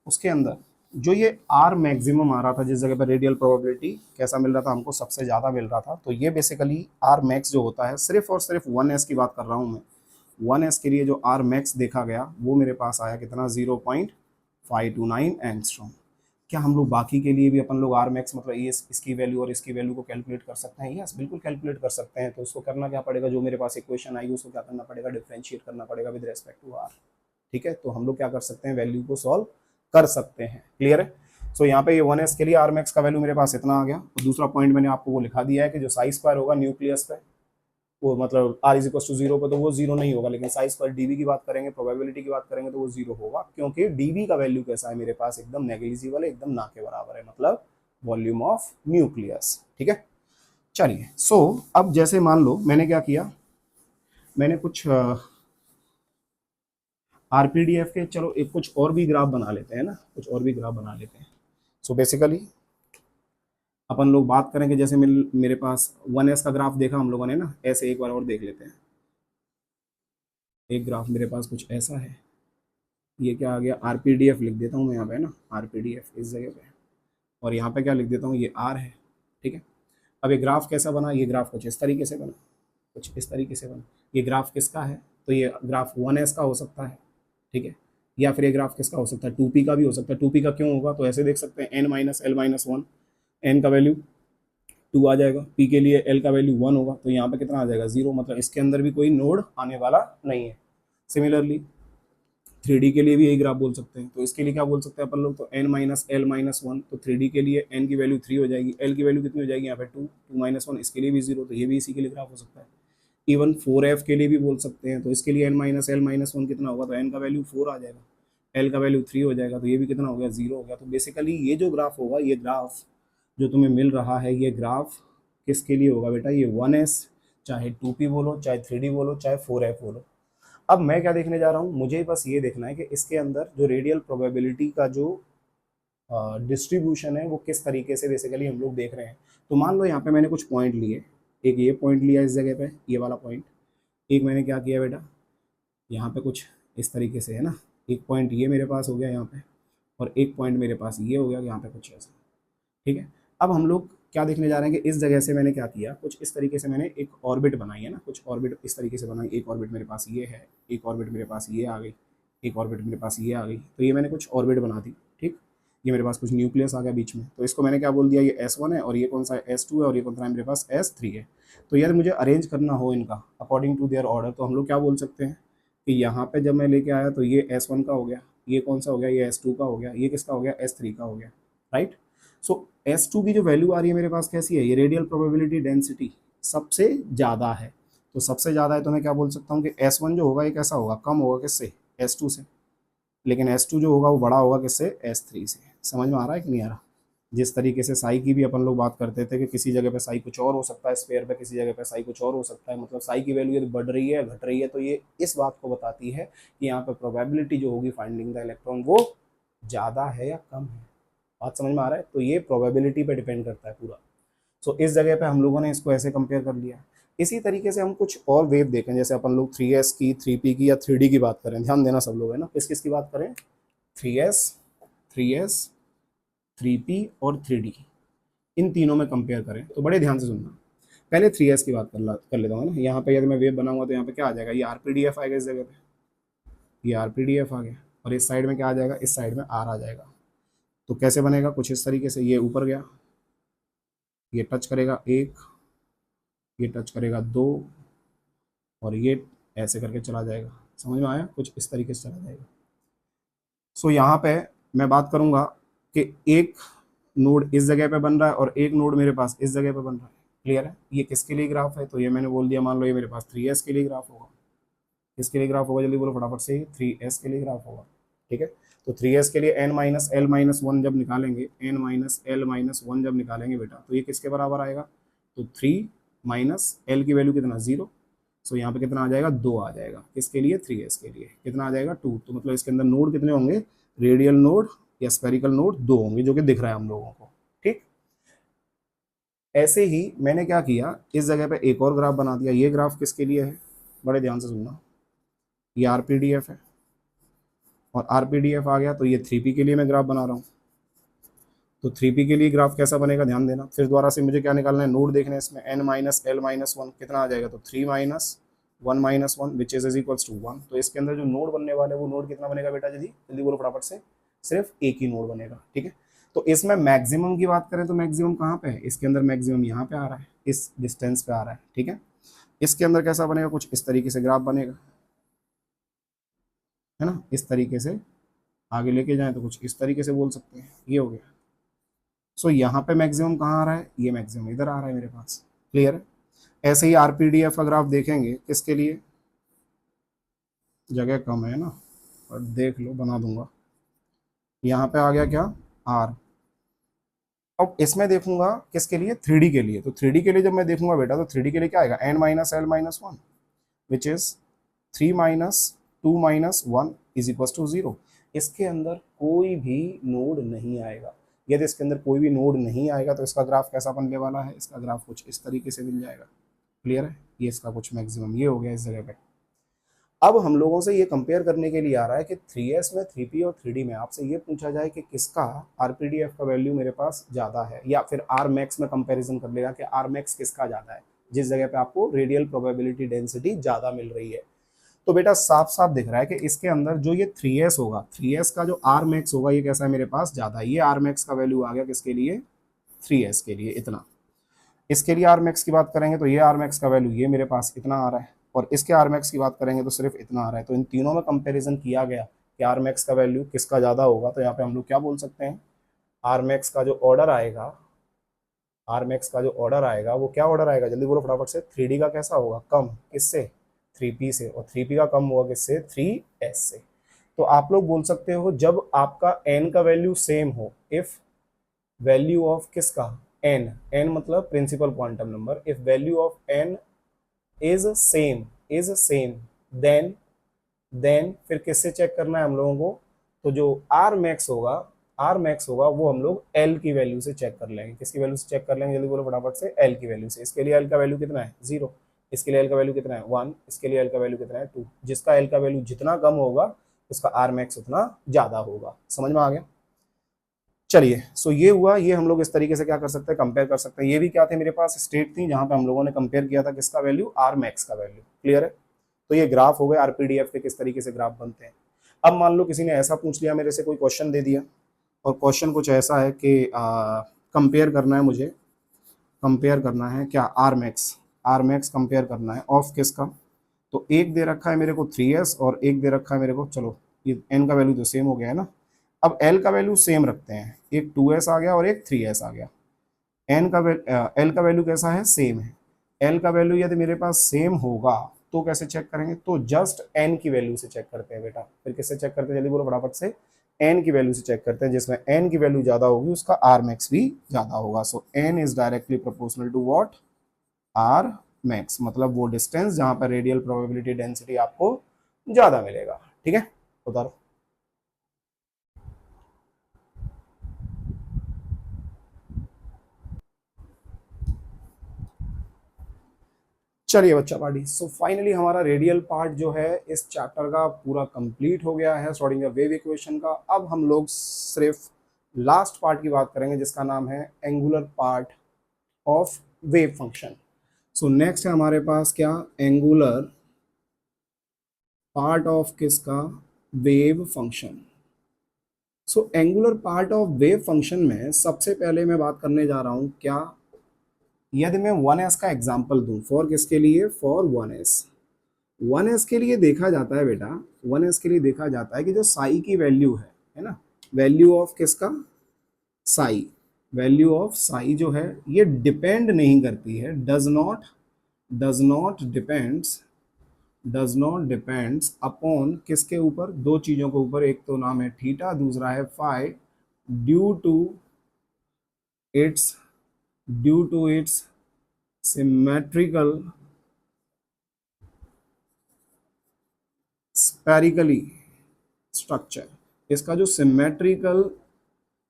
उसके अंदर जो ये आर मैक्सिमम आ रहा था, जिस जगह पर रेडियल प्रोबेबिलिटी कैसा मिल रहा था हमको, सबसे ज्यादा मिल रहा था, तो ये बेसिकली आर मैक्स जो होता है, सिर्फ और सिर्फ 1s की बात कर रहा हूँ मैं। 1s के लिए जो आर मैक्स देखा गया वो मेरे पास आया कितना, 0.529 एंगस्ट्रॉम। क्या हम लोग बाकी के लिए भी अपन लोग आर मैक्स मतलब ये इसकी वैल्यू और इसकी वैल्यू को कैलकुलेट कर सकते हैं? यस, बिल्कुल कैलकुलेट कर सकते हैं। तो उसको करना क्या पड़ेगा, जो मेरे पास इक्वेशन आएगी उसको क्या करना पड़ेगा, डिफरेंशिएट करना पड़ेगा विद रेस्पेक्ट टू आर। ठीक है, तो हम लोग क्या कर सकते हैं, वैल्यू को सॉल्व कर सकते हैं। क्लियर है। सो यहाँ पे ये 1s के लिए आर मैक्स का वैल्यू मेरे पास इतना आ गया। और दूसरा पॉइंट मैंने आपको वो लिखा दिया है कि जो साई स्क्वायर होगा न्यूक्लियस पे, वो मतलब r इज इक्वल टू 0 पे तो वो 0 नहीं होगा, लेकिन साई स्क्वायर dv की बात करेंगे, प्रोबेबिलिटी की बात करेंगे तो वो 0 होगा, क्योंकि dv का वैल्यू कैसा है मेरे पास, एकदम नेग्लिजिबल है, एकदम ना के बराबर है, मतलब वॉल्यूम ऑफ न्यूक्लियस। ठीक है, चलिए। सो अब जैसे मान लो मैंने क्या किया, मैंने कुछ आरपीडीएफ के, चलो एक कुछ और भी ग्राफ बना लेते हैं ना, कुछ और भी ग्राफ बना लेते हैं। सो बेसिकली अपन लोग बात करेंगे, जैसे मेरे पास 1s का ग्राफ देखा हम लोगों ने ना, ऐसे एक बार और देख लेते हैं। एक ग्राफ मेरे पास कुछ ऐसा है, ये क्या आ गया, आरपीडीएफ लिख देता हूँ मैं यहाँ पे ना, आरपीडीएफ इस जगह पे, और यहाँ पे क्या लिख देता हूँ, ये आर है। ठीक है, अब ये ग्राफ कैसा बना, ये ग्राफ कुछ इस तरीके से बना, कुछ इस तरीके से बना। ये ग्राफ किसका है, तो ये ग्राफ 1s का हो सकता है। ठीक है, या फिर ये ग्राफ किसका हो सकता है, 2p का भी हो सकता है। 2p का क्यों होगा, तो ऐसे देख सकते हैं, n minus L minus one, N का वैल्यू 2 आ जाएगा, p के लिए l का वैल्यू 1 होगा, तो यहाँ पे कितना आ जाएगा, 0, मतलब इसके अंदर भी कोई नोड आने वाला नहीं है। सिमिलरली 3D के लिए भी यही ग्राफ बोल सकते हैं, तो इसके लिए क्या बोल सकते हैं अपन लोग, तो n minus L minus one, तो 3D के लिए n की वैल्यू 3 हो जाएगी, l की वैल्यू कितनी हो जाएगी यहाँ पे 2, 2 माइनस वन, इसके लिए भी 0, तो ये भी इसी के लिए ग्राफ हो सकता है। इवन 4f के लिए भी बोल सकते हैं, तो इसके लिए n minus L minus one कितना होगा, तो n का वैल्यू 4 आ जाएगा, l का वैल्यू 3 हो जाएगा, तो ये भी कितना हो गया, 0 हो गया। तो बेसिकली ये जो ग्राफ होगा, ये ग्राफ जो तुम्हें मिल रहा है, ये ग्राफ किसके लिए होगा बेटा, ये 1s, चाहे 2p बोलो, चाहे 3D बोलो, चाहे 4f बोलो। अब मैं क्या देखने जा रहा हूँ, मुझे बस ये देखना है कि इसके अंदर जो रेडियल प्रोबेबिलिटी का जो डिस्ट्रीब्यूशन है वो किस तरीके से बेसिकली हम लोग देख रहे हैं। तो मान लो यहाँ पे मैंने कुछ पॉइंट लिए, एक ये पॉइंट लिया इस जगह पे, ये वाला पॉइंट, एक मैंने क्या किया बेटा, यहाँ पे कुछ इस तरीके से है ना, एक पॉइंट ये मेरे पास हो गया यहाँ पे, और एक पॉइंट मेरे पास ये हो गया यहाँ पे कुछ ऐसा। ठीक है, अब हम लोग क्या देखने जा रहे हैं कि इस जगह से मैंने क्या किया, कुछ इस तरीके से मैंने एक ऑर्बिट बनाई है ना, कुछ ऑर्बिट इस तरीके से बनाई, एक ऑर्बिट मेरे पास ये है, एक ऑर्बिट मेरे पास ये आ गई, एक ऑर्बिट मेरे पास ये आ गई, तो ये मैंने कुछ ऑर्बिट बना दी। ठीक, ये मेरे पास कुछ न्यूक्लियस आ गया बीच में, तो इसको मैंने क्या बोल दिया, ये S1 है, और ये कौन सा है, S2 है, और ये कौन सा है मेरे पास, S3 है। तो यार मुझे अरेंज करना हो इनका अकॉर्डिंग टू देयर ऑर्डर, तो हम लोग क्या बोल सकते हैं कि यहाँ पे जब मैं लेके आया तो ये S1 का हो गया, ये कौन सा हो गया, ये S2 का हो गया, ये किसका हो गया, S3 का हो गया। राइट, सो S2 की जो वैल्यू आ रही है मेरे पास कैसी है, ये रेडियल प्रोबेबिलिटी डेंसिटी सबसे ज़्यादा है, तो सबसे ज़्यादा है तो मैं क्या बोल सकता हूँ कि S1 जो होगा ये कैसा होगा, कम होगा किससे, S2 से, लेकिन S2 जो होगा वो बड़ा होगा किससे, S3 से। समझ में आ रहा है कि नहीं आ रहा। जिस तरीके से साई की भी अपन लोग बात करते थे कि किसी जगह पे साई कुछ और हो सकता है स्फीयर पे, किसी जगह पे साई कुछ और हो सकता है, मतलब साई की वैल्यू यदि बढ़ रही है घट रही है, तो ये इस बात को बताती है कि यहाँ पे प्रोबेबिलिटी जो होगी फाइंडिंग द इलेक्ट्रॉन वो ज़्यादा है या कम है। बात समझ में आ रहा है, तो ये प्रोबेबिलिटी पे डिपेंड करता है पूरा। सो इस जगह पे हम लोगों ने इसको ऐसे कंपेयर कर लिया। इसी तरीके से हम कुछ और वेव देखें, जैसे अपन लोग 3s की, 3p की या 3d की बात करें, ध्यान देना सब लोग है ना, किस किस की बात करें, 3s, 3s, 3p और 3d, इन तीनों में कंपेयर करें तो बड़े ध्यान से सुनना। पहले 3s की बात कर लेता हूँ ना, यहाँ पे यदि मैं वेव बनाऊंगा तो यहाँ पे क्या आ जाएगा, ये आरपीडीएफ आएगा इस जगह पे, ये आरपीडीएफ आ गया, और इस साइड में क्या आ जाएगा, इस साइड में आर आ जाएगा। तो कैसे बनेगा, कुछ इस तरीके से, ये ऊपर गया, ये टच करेगा एक, ये टच करेगा दो, और ये ऐसे करके चला जाएगा। समझ में आया, कुछ इस तरीके से चला जाएगा। सो यहाँ पे मैं बात करूँगा कि एक नोड इस जगह पे बन रहा है और एक नोड मेरे पास इस जगह पे बन रहा है। क्लियर है, ये किसके लिए ग्राफ है, तो ये मैंने बोल दिया, मान लो ये मेरे पास 3s के लिए ग्राफ होगा। किसके लिए ग्राफ होगा, जल्दी बोलो फटाफट से, 3s के लिए ग्राफ होगा। ठीक है, तो 3s के लिए n minus L minus one जब निकालेंगे, n minus L minus one जब निकालेंगे बेटा, तो ये किसके बराबर आएगा, तो 3 माइनस एल की वैल्यू कितना, 0। सो यहाँ पे कितना आ जाएगा, 2 आ जाएगा, किसके लिए, 3s के लिए कितना आ जाएगा, 2। तो मतलब इसके अंदर नोड कितने होंगे, रेडियल नोड या स्पेरिकल नोड 2 होंगे, जो कि दिख रहा है हम लोगों को। ठीक, ऐसे ही मैंने क्या किया, इस जगह पे एक और ग्राफ बना दिया। ये ग्राफ किसके लिए है, बड़े ध्यान से सुनना, ये आरपीडीएफ है, और आरपीडीएफ आ गया तो ये 3p के लिए मैं ग्राफ बना रहा हूँ। तो 3p के लिए ग्राफ कैसा बनेगा, ध्यान देना। फिर दोबारा से मुझे क्या निकालना है, नोड देखना है इसमें, n minus L minus one कितना आ जाएगा, तो 3 minus one minus one which is equals to 1। तो इसके अंदर जो नोड बनने वाला है वो नोड कितना बनेगा बेटा, जल्दी जल्दी बोलो फटाफट से, सिर्फ एक ही नोड बनेगा। ठीक है, तो इसमें मैक्सिमम की बात करें तो मैक्सिमम कहाँ पे है, इसके अंदर मैक्सिमम यहाँ पे आ रहा है, इस डिस्टेंस पे आ रहा है। ठीक है, इसके अंदर कैसा बनेगा, कुछ इस तरीके से ग्राफ बनेगा, है ना, इस तरीके से आगे लेके जाएं तो कुछ इस तरीके से बोल सकते हैं, ये हो गया। सो यहाँ पे मैक्सिमम कहाँ आ रहा है, ये मैक्सिमम इधर आ रहा है मेरे पास। क्लियर है। ऐसे ही आरपीडीएफ का ग्राफ देखेंगे किसके लिए, जगह कम है ना, और देख लो बना दूंगा। यहाँ पे आ गया क्या, आर। अब इसमें देखूंगा किसके लिए, 3D के लिए। तो 3D के लिए जब मैं देखूंगा बेटा, तो 3D के लिए क्या आएगा, n minus L minus one, which is 3 minus 2 minus 1 is equal to 0। इसके अंदर कोई भी नोड नहीं आएगा। यदि इसके अंदर कोई भी नोड नहीं आएगा तो इसका ग्राफ कैसा बनने वाला है, इसका ग्राफ कुछ इस तरीके से मिल जाएगा। क्लियर है। ये इसका कुछ मैक्सिमम ये हो गया इस जगह पे। अब हम लोगों से ये कंपेयर करने के लिए आ रहा है कि 3s में, 3p और 3d में आपसे ये पूछा जाए कि किसका आरपीडीएफ का वैल्यू मेरे पास ज़्यादा है, या फिर आर मैक्स में कंपैरिजन कर लेगा कि आर मैक्स किसका ज़्यादा है, जिस जगह पे आपको रेडियल प्रोबेबिलिटी डेंसिटी ज़्यादा मिल रही है। तो बेटा साफ साफ दिख रहा है कि इसके अंदर जो ये 3s होगा, 3s का जो आर मैक्स होगा ये कैसा है मेरे पास, ज़्यादा। ये आर मैक्स का वैल्यू आ गया किसके लिए, 3s के लिए इतना। इसके लिए आर मैक्स की बात करेंगे तो ये आर मैक्स का वैल्यू ये मेरे पास इतना आ रहा है, और इसके आर मैक्स की बात करेंगे तो सिर्फ इतना आ रहा है। तो इन तीनों में कंपैरिजन किया गया कि आर मैक्स का वैल्यू किसका ज़्यादा होगा। तो यहाँ पे हम लोग क्या बोल सकते हैं, आर मैक्स का जो ऑर्डर आएगा, आर मैक्स का जो ऑर्डर आएगा वो क्या ऑर्डर आएगा, जल्दी बोलो फटाफट से। 3D का कैसा होगा, कम किससे, 3p से, और 3p का कम होगा किससे, 3s से। तो आप लोग बोल सकते हो जब आपका n का वैल्यू सेम हो, इफ वैल्यू ऑफ किसका, n मतलब principal quantum number, if value of n is same then फिर किससे चेक करना है हम लोगों को, तो जो आर मैक्स होगा वो हम लोग एल की वैल्यू से चेक कर लेंगे। किसकी वैल्यू से चेक कर लेंगे, जल्दी बोलो फटाफट से, एल की वैल्यू से। इसके लिए एल का वैल्यू कितना है, 0। इसके लिए एल का वैल्यू कितना है, 1। इसके लिए एल का वैल्यू कितना है, 2। जिसका एल का वैल्यू जितना कम होगा उसका आर मैक्स उतना ज्यादा होगा। समझ में आ गया। चलिए, सो ये हुआ, ये हम लोग इस तरीके से क्या कर सकते हैं, कंपेयर कर सकते हैं। ये भी क्या थे मेरे पास, स्टेट थी जहां पे हम लोगों ने कंपेयर किया था किसका वैल्यू, आर मैक्स का वैल्यू। क्लियर है। तो ये ग्राफ हो गए आरपीडीएफ के, किस तरीके से ग्राफ बनते हैं। अब मान लो किसी ने ऐसा पूछ लिया मेरे से, कोई क्वेश्चन दे दिया, और क्वेश्चन कुछ ऐसा है कि कंपेयर करना है मुझे, कंपेयर करना है क्या, आर मैक्स कंपेयर करना है ऑफ किसका। तो एक दे रखा है मेरे को 3s, और एक दे रखा है मेरे को, चलो ये n का वैल्यू तो सेम हो गया है ना। अब l का वैल्यू सेम रखते हैं, एक 2s आ गया और एक 3s आ गया। l का वैल्यू कैसा है, सेम है। l का वैल्यू यदि मेरे पास सेम होगा तो कैसे चेक करेंगे, तो जस्ट n की वैल्यू से चेक करते हैं बेटा। फिर किससे चेक करते हैं, जल्दी बोलो फटाफट से, n की वैल्यू से चेक करते हैं। जिसमें n की वैल्यू ज्यादा होगी उसका आर मैक्स भी ज्यादा होगा। So n is directly proportional to what, R max, मतलब वो डिस्टेंस जहां पर रेडियल प्रोबेबिलिटी डेंसिटी आपको ज्यादा मिलेगा। ठीक है, उतारो। चलिए बच्चा पार्टी, सो फाइनली हमारा रेडियल पार्ट जो है इस चैप्टर का पूरा कंप्लीट हो गया है, सॉर्टिंग द वेव इक्वेशन का। अब हम लोग सिर्फ लास्ट पार्ट की बात करेंगे जिसका नाम है angular part of wave function. So next है हमारे पास क्या, एंगुलर पार्ट ऑफ किसका, wave function. So angular part of wave function में सबसे पहले मैं बात करने जा रहा हूं क्या, यदि मैं 1s का एग्जांपल दूं, फॉर किसके लिए, फॉर 1s। 1s के लिए देखा जाता है बेटा, 1s के लिए देखा जाता है कि जो साई की वैल्यू है ना, वैल्यू ऑफ किसका, साई, वैल्यू ऑफ साई जो है ये डिपेंड नहीं करती है, डज नॉट डिपेंड्स अपॉन किसके ऊपर, दो चीजों के ऊपर, एक तो नाम है थीटा, दूसरा है phi, due to its symmetrical spherically structure. इसका जो सिमेट्रिकल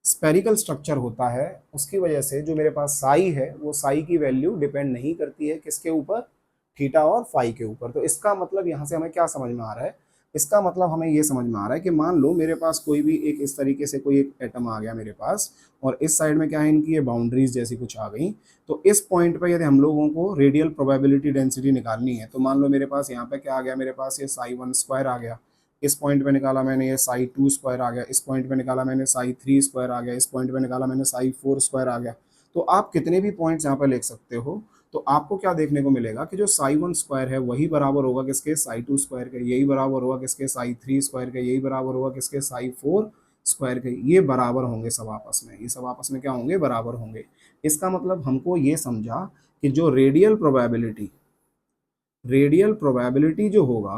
स्पेरिकल स्ट्रक्चर होता है उसकी वजह से जो मेरे पास साई है वो साई की वैल्यू डिपेंड नहीं करती है किसके ऊपर, थीटा और फाई के ऊपर। तो इसका मतलब यहाँ से हमें क्या समझ में आ रहा है, इसका मतलब हमें ये समझ में आ रहा है कि मान लो मेरे पास कोई भी एक इस तरीके से कोई एक एटम आ गया मेरे पास, और इस साइड में क्या है, इनकी ये बाउंड्रीज जैसी कुछ आ गई। तो इस पॉइंट पर यदि हम लोगों को रेडियल प्रोबेबिलिटी डेंसिटी निकालनी है, तो मान लो मेरे पास यहाँ पे क्या आ गया, मेरे पास ये साई 1 स्क्वायर आ गया, इस पॉइंट पे निकाला मैंने ये साई 2 स्क्वायर आ गया, इस पॉइंट पे निकाला मैंने साई 3 स्क्वायर आ गया, इस पॉइंट पे निकाला मैंने साई 4 स्क्वायर आ गया। तो आप कितने भी पॉइंट्स यहाँ पे लिख सकते हो, तो आपको क्या देखने को मिलेगा कि जो साई 1 स्क्वायर है वही बराबर होगा किसके, साई 2 स्क्वायर के, यही बराबर होगा किसके, साई 3 स्क्वायर के, यही बराबर होगा किसके, साई 4 स्क्वायर के, ये बराबर होंगे सब आपस में, ये सब आपस में क्या होंगे, बराबर होंगे। इसका मतलब हमको ये समझा कि जो रेडियल प्रोबेबिलिटी जो होगा,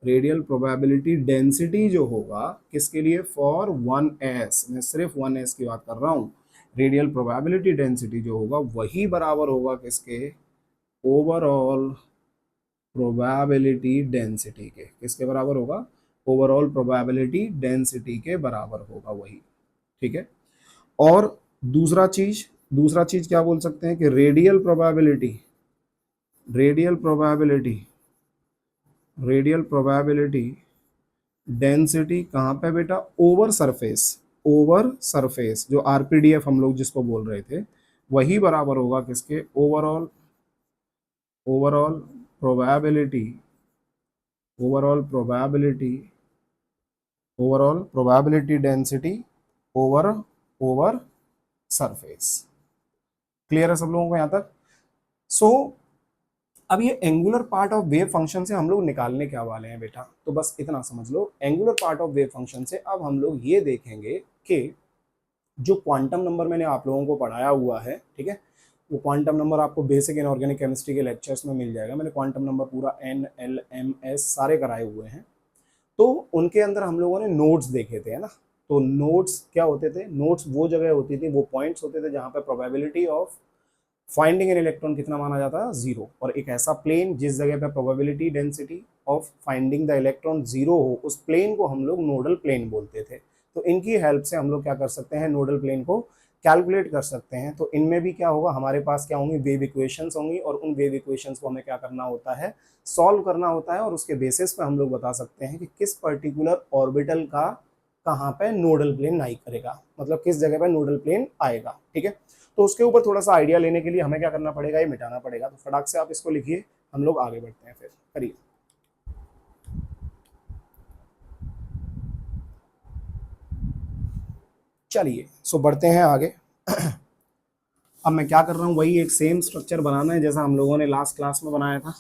रेडियल प्रोबेबिलिटी डेंसिटी जो होगा किसके लिए, फॉर 1s, मैं सिर्फ 1s की बात कर रहा हूँ, रेडियल प्रोबेबिलिटी डेंसिटी जो होगा वही बराबर होगा किसके, ओवरऑल प्रोबेबिलिटी डेंसिटी के। किसके बराबर होगा, ओवरऑल प्रोबेबिलिटी डेंसिटी के बराबर होगा वही, ठीक है। और दूसरा चीज क्या बोल सकते हैं कि रेडियल प्रोबेबिलिटी डेंसिटी कहाँ पे बेटा, ओवर सरफेस जो आरपीडीएफ हम लोग जिसको बोल रहे थे, वही बराबर होगा किसके, overall probability density over surface. Clear है सब लोगों को यहां तक। सो अब ये angular part of wave function से हम लोग निकालने क्या वाले हैं बेटा, तो बस इतना समझ लो, angular part of wave function से अब हम लोग ये देखेंगे कि जो क्वांटम नंबर मैंने आप लोगों को पढ़ाया हुआ है, ठीक है, वो क्वांटम नंबर आपको बेसिक इनऑर्गेनिक केमिस्ट्री के लेक्चर्स में मिल जाएगा। मैंने क्वांटम नंबर पूरा N L M S सारे कराए हुए हैं। तो उनके अंदर हम लोगों ने नोड्स देखे थे, है ना। तो नोड्स क्या होते थे, नोड्स वो जगह होती थी, वो पॉइंट्स होते थे जहाँ पे probability of finding an electron कितना माना जाता है, 0। और एक ऐसा प्लेन जिस जगह पे probability density of finding the electron 0 हो, उस प्लेन को हम लोग नोडल प्लेन बोलते थे। तो इनकी हेल्प से हम लोग क्या कर सकते हैं, नोडल प्लेन को कैलकुलेट कर सकते हैं। तो इनमें भी क्या होगा, हमारे पास क्या होंगी, वेव इक्वेशंस होंगी, और उन वेव इक्वेशंस को हमें क्या करना होता है, सॉल्व करना होता है। और उसके बेसिस पे हम लोग बता सकते हैं कि किस पर्टिकुलर ऑर्बिटल का कहाँ पे नोडल प्लेन नहीं करेगा, मतलब किस जगह पे नोडल प्लेन आएगा, ठीक है। तो उसके ऊपर थोड़ा सा आइडिया लेने के लिए हमें क्या करना पड़ेगा, ये मिटाना पड़ेगा। तो फटाक से आप इसको लिखिए, हम लोग आगे बढ़ते हैं, फिर करिए। चलिए सो बढ़ते हैं आगे। अब मैं क्या कर रहा हूँ, वही एक सेम स्ट्रक्चर बनाना है जैसा हम लोगों ने लास्ट क्लास में बनाया था,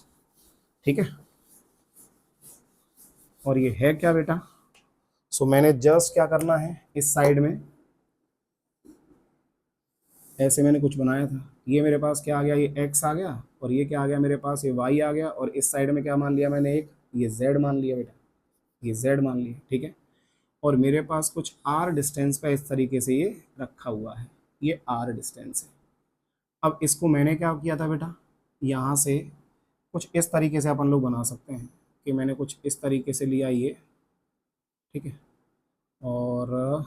ठीक है। और ये है क्या बेटा, सो मैंने जस्ट क्या करना है, इस साइड में ऐसे मैंने कुछ बनाया था, ये मेरे पास क्या आ गया, ये x आ गया, और ये क्या आ गया मेरे पास, ये y आ गया। और इस साइड में क्या मान लिया मैंने, एक ये z मान लिया बेटा, ये z मान लिया, ठीक है। और मेरे पास कुछ r डिस्टेंस पे इस तरीके से ये रखा हुआ है, ये r डिस्टेंस है। अब इसको मैंने क्या किया था बेटा, यहाँ से कुछ इस तरीके से अपन लोग बना सकते हैं कि मैंने कुछ इस तरीके से लिया ये, ठीक है। और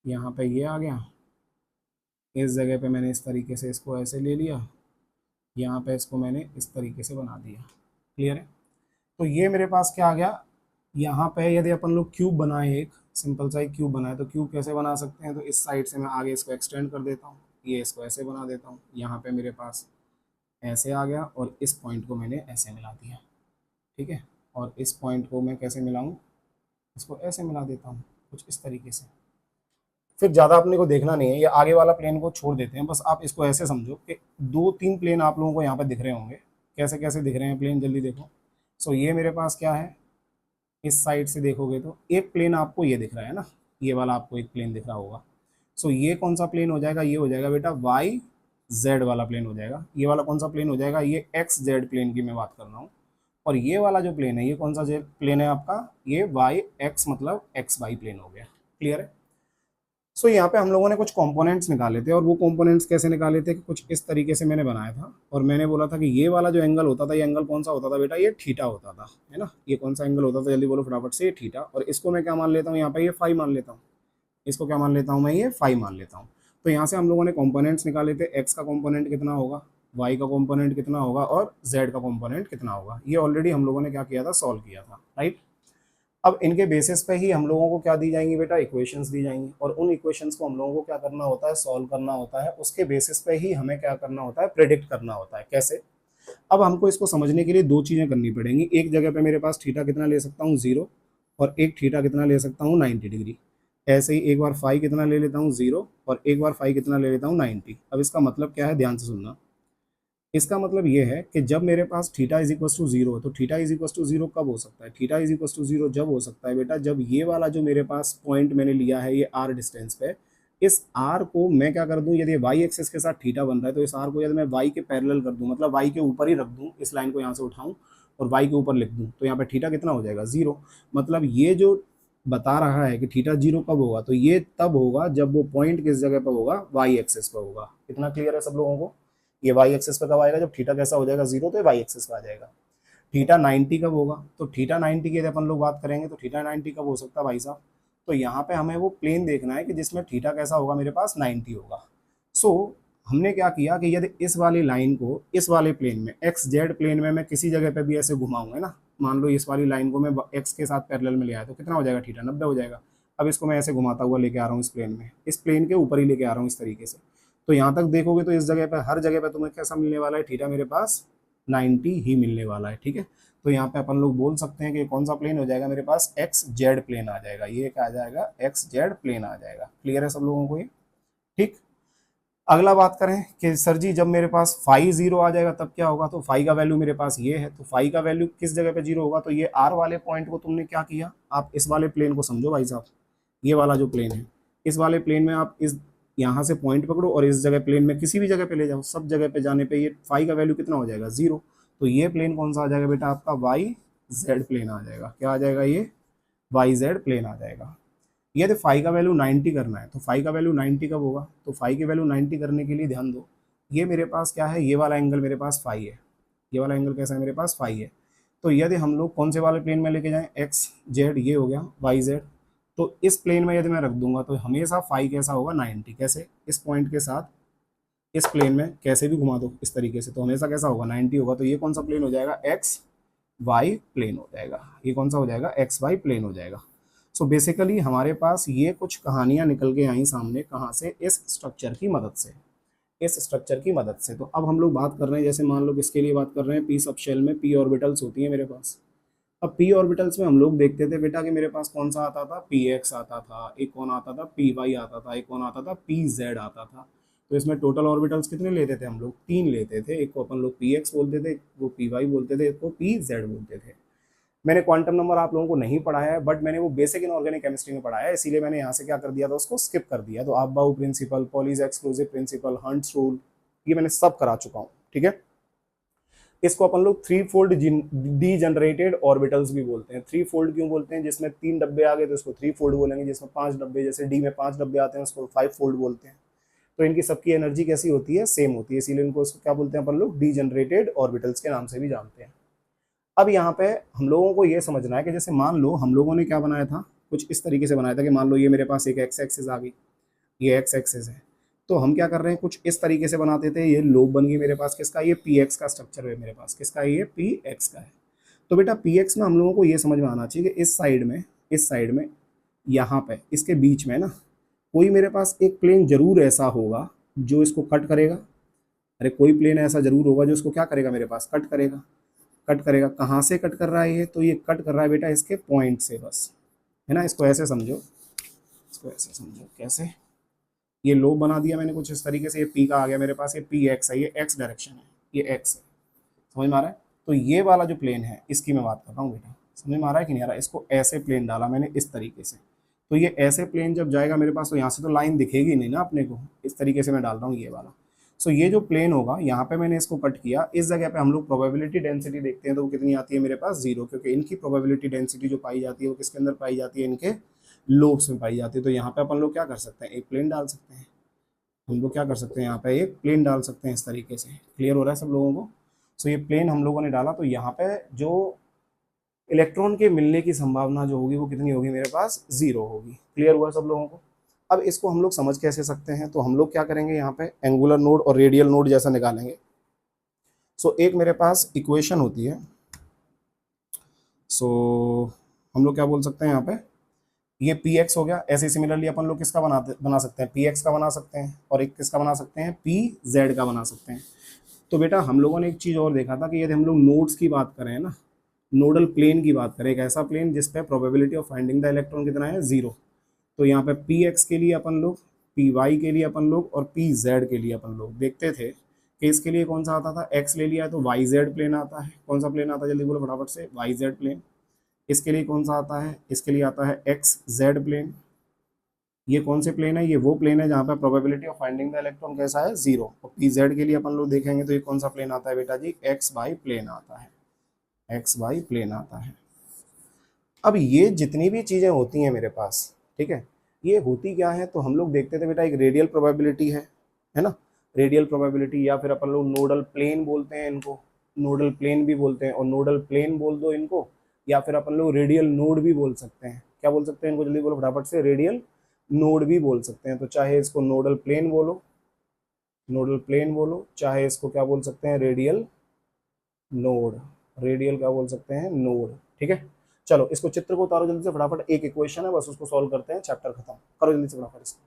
यहाँ पे ये आ गया, इस जगह पे मैंने इस तरीके से इसको ऐसे ले लिया, यहाँ पे इसको मैंने इस तरीके से बना दिया। क्लियर है। तो ये मेरे पास क्या आ गया, यहाँ पे यदि अपन लोग क्यूब बनाए, एक सिंपल सा एक क्यूब बनाए, तो क्यूब कैसे बना सकते हैं, तो इस साइड से मैं आगे इसको एक्सटेंड कर देता हूँ, ये इसको ऐसे बना देता हूँ, यहाँ पे मेरे पास ऐसे आ गया, और इस पॉइंट को मैंने ऐसे मिला दिया, ठीक है। और इस पॉइंट को मैं कैसे मिलाऊँ, इसको ऐसे मिला देता हूँ, कुछ इस तरीके से। फिर ज़्यादा अपने को देखना नहीं है, ये आगे वाला प्लेन को छोड़ देते हैं, बस आप इसको ऐसे समझो कि 2-3 प्लेन आप लोगों को यहाँ पे दिख रहे होंगे। कैसे कैसे दिख रहे हैं प्लेन, जल्दी देखो। सो ये मेरे पास क्या है, इस साइड से देखोगे तो एक प्लेन आपको ये दिख रहा है ना, ये वाला आपको एक प्लेन दिख रहा होगा। सो ये कौन सा प्लेन हो जाएगा, ये हो जाएगा बेटा वाई जेड वाला प्लेन हो जाएगा। ये वाला कौन सा प्लेन हो जाएगा, ये एक्स जेड प्लेन की मैं बात कर रहा हूँ। और ये वाला जो प्लेन है, ये कौन सा प्लेन है आपका, ये वाई एक्स, मतलब एक्स वाई प्लेन हो गया। क्लियर है। सो यहाँ पे हम लोगों ने कुछ कंपोनेंट्स निकाले थे, और वो कंपोनेंट्स कैसे निकाले थे कि कुछ इस तरीके से मैंने बनाया था, और मैंने बोला था कि ये वाला जो एंगल होता था, ये एंगल कौन सा होता था बेटा, ये थीटा होता था, है ना। ये कौन सा एंगल होता था, जल्दी बोलो फटाफट से, ये थीटा। और इसको मैं क्या मान लेता हूँ, यहाँ पे ये फाई मान लेता हूँ, इसको क्या मान लेता हूँ मैं, ये फाई मान लेता हूँ। तो यहाँ से हम लोगों ने कंपोनेंट्स निकाले थे, एक्स का कंपोनेंट कितना होगा, वाई का कंपोनेंट कितना होगा, और जेड का कंपोनेंट कितना होगा। ये ऑलरेडी हम लोगों ने क्या किया था, सॉल्व किया था, राइट। अब इनके बेसिस पे ही हम लोगों को क्या दी जाएंगी बेटा, इक्वेशंस दी जाएंगी, और उन इक्वेशंस को हम लोगों को क्या करना होता है, सॉल्व करना होता है। उसके बेसिस पे ही हमें क्या करना होता है, प्रेडिक्ट करना होता है। कैसे, अब हमको इसको समझने के लिए दो चीज़ें करनी पड़ेंगी। एक जगह पे मेरे पास थीटा कितना ले सकता हूँ, 0, और एक थीटा कितना ले सकता हूँ, 90 डिग्री। ऐसे ही एक बार फाई कितना ले लेता हूँ, 0, और एक बार फाई कितना ले लेता हूँ, 90। अब इसका मतलब क्या है, ध्यान से सुनना। इसका मतलब ये है कि जब मेरे पास theta is equal to zero है, तो theta is equal to zero कब हो सकता है? Theta is equal to zero जब हो सकता है बेटा, जब ये वाला जो मेरे पास पॉइंट मैंने लिया है ये आर डिस्टेंस पे, इस आर को मैं क्या कर दूं, यदि वाई एक्सेस के साथ थीटा बन रहा है तो इस आर को यदि मैं वाई के पैरेलल कर दूं, मतलब वाई के ऊपर ही रख दूं, इस लाइन को यहाँ से उठाऊं और वाई के ऊपर लिख दूं, तो यहाँ पे थीटा कितना हो जाएगा? जीरो। मतलब ये जो बता रहा है कि थीटा जीरो कब होगा, तो ये तब होगा जब वो पॉइंट किस जगह पर होगा? वाई एक्सेस पर होगा। इतना क्लियर है सब लोगों को? ये वाई एक्सेस पे कब आएगा? जब थीटा कैसा हो जाएगा? जीरो, तो वाई एक्सेस पे आ जाएगा। थीटा 90 कब होगा? तो थीटा 90 की यदि अपन लोग बात करेंगे तो थीटा 90 कब हो सकता है भाई साहब? तो यहाँ पे हमें वो प्लेन देखना है कि जिसमें थीटा कैसा होगा? मेरे पास 90 होगा। सो हमने क्या किया कि यदि इस वाली लाइन को इस वाले प्लेन में, एक्स जेड प्लेन में मैं किसी जगह पे भी ऐसे घुमाऊंगा ना, मान लो इस वाली लाइन को मैं एक्स के साथ पैरेलल में ले आया तो कितना हो जाएगा? थीटा 90 हो जाएगा। अब इसको मैं ऐसे घुमाता हुआ लेके आ रहा हूँ इस प्लेन में, इस प्लेन के ऊपर ही लेके आ रहा हूँ इस तरीके से, तो यहाँ तक देखोगे तो इस जगह पे, हर जगह पे तुम्हें कैसा मिलने वाला है? थीटा मेरे पास 90 ही मिलने वाला है। ठीक है, तो यहाँ पे अपन लोग बोल सकते हैं कि कौन सा प्लेन हो जाएगा मेरे पास? एक्स जेड प्लेन आ जाएगा। ये क्या आ जाएगा? एक्स जेड प्लेन आ जाएगा। क्लियर है सब लोगों को ये? ठीक। अगला बात करें कि सर जी जब मेरे पास फाई जीरो आ जाएगा तब क्या होगा? तो फाई का वैल्यू मेरे पास ये है, तो फाई का वैल्यू किस जगह पे जीरो होगा? तो ये आर वाले पॉइंट को तुमने क्या किया, आप इस वाले प्लेन को समझो भाई साहब, ये वाला जो प्लेन है, इस वाले प्लेन में आप इस यहाँ से पॉइंट पकड़ो और इस जगह प्लेन में किसी भी जगह पे ले जाओ, सब जगह पे जाने पे ये फाई का वैल्यू कितना हो जाएगा? जीरो। तो ये प्लेन कौन सा आ जाएगा बेटा? आपका वाई जेड प्लेन आ जाएगा। क्या आ जाएगा? ये वाई जेड प्लेन आ जाएगा। यदि फाई का वैल्यू 90 करना है तो फाई का वैल्यू 90 कब होगा? तो फाई की वैल्यू 90 करने के लिए ध्यान दो, ये मेरे पास क्या है? ये वाला एंगल मेरे पास फाई है। ये वाला एंगल कैसा है? मेरे पास फाई है। तो यदि हम लोग कौन से वाले प्लेन में लेके जाएं? एक्स जेड, ये हो गया वाई जेड। तो इस प्लेन में यदि मैं रख दूंगा तो हमेशा फाई कैसा होगा? 90। कैसे? इस पॉइंट के साथ इस प्लेन में कैसे भी घुमा दो इस तरीके से, तो हमेशा कैसा होगा? 90 होगा। तो ये कौन सा प्लेन हो जाएगा? एक्स वाई प्लेन हो जाएगा। ये कौन सा हो जाएगा? एक्स वाई प्लेन हो जाएगा। सो बेसिकली हमारे पास ये कुछ कहानियां निकल के आई सामने, कहाँ से? इस स्ट्रक्चर की मदद से, इस स्ट्रक्चर की मदद से। तो अब हम लोग बात कर रहे हैं, जैसे मान लो किसके लिए बात कर रहे हैं? पी सब शेल में पी ऑर्बिटल्स होती है मेरे पास। अब पी ऑर्बिटल्स में हम लोग देखते थे बेटा कि मेरे पास कौन सा आता था? पी एक्स आता था, एक कौन आता था? पी वाई आता था, एक कौन आता था? पी जेड आता था। तो इसमें टोटल ऑर्बिटल्स कितने लेते थे हम लोग? 3 लेते थे। एक को अपन लोग पी एक्स बोलते थे, एक को पी वाई बोलते थे, एक को पी जेड बोलते थे। मैंने क्वांटम नंबर आप लोगों को नहीं पढ़ाया है, बट मैंने वो बेसिक इनऑर्गेनिक केमिस्ट्री में पढ़ाया है, इसीलिए मैंने यहाँ से क्या कर दिया था? उसको स्किप कर दिया। तो आप principle, Pauli's exclusive principle, Hund's rule, ये मैंने सब करा चुका हूँ। ठीक है, इसको अपन लोग three fold D generated orbitals भी बोलते हैं। थ्री फोल्ड क्यों बोलते हैं? जिसमें 3 डब्बे आ गए तो उसको थ्री फोल्ड बोलेंगे, जिसमें 5 डब्बे, जैसे डी में 5 डब्बे आते हैं उसको 5 फोल्ड बोलते हैं। तो इनकी सबकी एनर्जी कैसी होती है? सेम होती है, इसीलिए इनको क्या बोलते हैं अपन लोग? डी जनरेटेड ऑर्बिटल्स के नाम से भी जानते हैं। अब यहाँ पे हम लोगों को ये समझना है कि जैसे मान लो हम लोगों ने क्या बनाया था, कुछ इस तरीके से बनाया था कि मान लो ये मेरे पास एक एक्स एक्सिस आ गई, ये एक्स एक्सिस है, तो हम क्या कर रहे हैं? कुछ इस तरीके से बनाते थे। ये लोब बन गई मेरे पास किसका? ये पी एक्स का स्ट्रक्चर है मेरे पास। किसका है? ये पी एक्स का है। तो बेटा पी एक्स में हम लोगों को ये समझ में आना चाहिए कि इस साइड में यहाँ पे इसके बीच में ना कोई मेरे पास एक प्लेन जरूर ऐसा होगा जो इसको कट करेगा। अरे कोई प्लेन ऐसा जरूर होगा जो इसको क्या करेगा? मेरे पास कट करेगा। कट करेगा, कहाँ से कट कर रहा है ये? तो ये कट कर रहा है बेटा इसके पॉइंट से, बस, है ना। इसको ऐसे समझो, इसको ऐसे समझो। कैसे? ये लो बना दिया मैंने कुछ इस तरीके से, ये पी का आ गया मेरे पास, ये पी एक्स है, ये एक्स डायरेक्शन है, ये एक्स है। समझ में आ रहा है? तो ये वाला जो प्लेन है इसकी मैं बात कर रहा हूँ बेटा, समझ में आ रहा है कि नहीं आ रहा है? इसको ऐसे प्लेन डाला मैंने इस तरीके से, तो ये ऐसे प्लेन जब जाएगा मेरे पास तो यहाँ से तो लाइन दिखेगी नहीं ना अपने को, इस तरीके से मैं डाल रहा हूँ ये वाला। सो ये जो प्लेन होगा यहाँ पे मैंने इसको कट किया, इस जगह पे हम लोग प्रोबेबिलिटी डेंसिटी देखते हैं तो वो कितनी आती है मेरे पास? 0, क्योंकि इनकी प्रोबेबिलिटी डेंसिटी जो पाई जाती है वो किसके अंदर पाई जाती है? इनके लोब्स में पाई जाती है। तो यहाँ पे अपन लोग क्या कर सकते हैं? एक प्लेन डाल सकते हैं। हम लोग क्या कर सकते हैं? यहाँ पे एक प्लेन डाल सकते हैं इस तरीके से। क्लियर हो रहा है सब लोगों को? सो ये प्लेन हम लोगों ने डाला तो यहाँ पे जो इलेक्ट्रॉन के मिलने की संभावना जो होगी वो कितनी होगी? मेरे पास 0 होगी। क्लियर हुआ सब लोगों को? अब इसको हम लोग समझ कैसे सकते हैं? तो हम लोग क्या करेंगे, यहाँ पे एंगुलर नोड और रेडियल नोड जैसा निकालेंगे। सो एक मेरे पास इक्वेशन होती है। सो हम लोग क्या बोल सकते हैं यहाँ पे? ये पी एक्स हो गया। ऐसे सिमिलरली अपन लोग किसका बना सकते हैं? पी एक्स का बना सकते हैं, और एक किसका बना सकते हैं? पी जेड का बना सकते हैं। तो बेटा हम लोगों ने एक चीज़ और देखा था कि यदि हम लोग नोड्स की बात करें ना, नोडल प्लेन की बात करें, एक ऐसा प्लेन जिस पे probability of finding the electron कितना है? 0। तो यहाँ पे पी एक्स के लिए अपन लोग, पी वाई के लिए अपन लोग और पी जेड के लिए अपन लोग देखते थे केस के लिए कौन सा आता था, एक्स ले लिया है तो वाई जेड प्लेन आता है। कौन सा प्लेन आता है जल्दी बोलो फटाफट से, वाई जेड प्लेन। इसके लिए कौन सा आता है, इसके लिए आता है एक्स जेड प्लेन। ये कौन से प्लेन है, ये वो प्लेन है जहाँ पे probability of finding the electron कैसा है, जीरो। और पी जेड के लिए अपन लोग देखेंगे तो ये कौन सा प्लेन आता है बेटा जी, एक्स वाई प्लेन आता है, एक्स वाई प्लेन आता है। अब ये जितनी भी चीजें होती हैं मेरे पास, ठीक है, ये होती क्या है, तो हम लोग देखते थे बेटा एक रेडियल प्रोबेबिलिटी है ना, रेडियल प्रोबेबिलिटी, या फिर अपन लोग नोडल प्लेन बोलते हैं इनको, नोडल प्लेन भी बोलते हैं, और नोडल प्लेन बोल दो इनको, या फिर अपन लोग रेडियल नोड भी बोल सकते हैं। क्या बोल सकते हैं इनको जल्दी बोलो फटाफट से, रेडियल नोड भी बोल सकते हैं। तो चाहे इसको नोडल प्लेन बोलो, नोडल प्लेन बोलो, चाहे इसको क्या बोल सकते हैं, रेडियल नोड, रेडियल क्या बोल सकते हैं, नोड। ठीक है, चलो इसको चित्र को उतारो जल्दी से फटाफट, एक इक्वेशन है बस, उसको सॉल्व करते हैं, चैप्टर खत्म करो जल्दी से फटाफट इसको।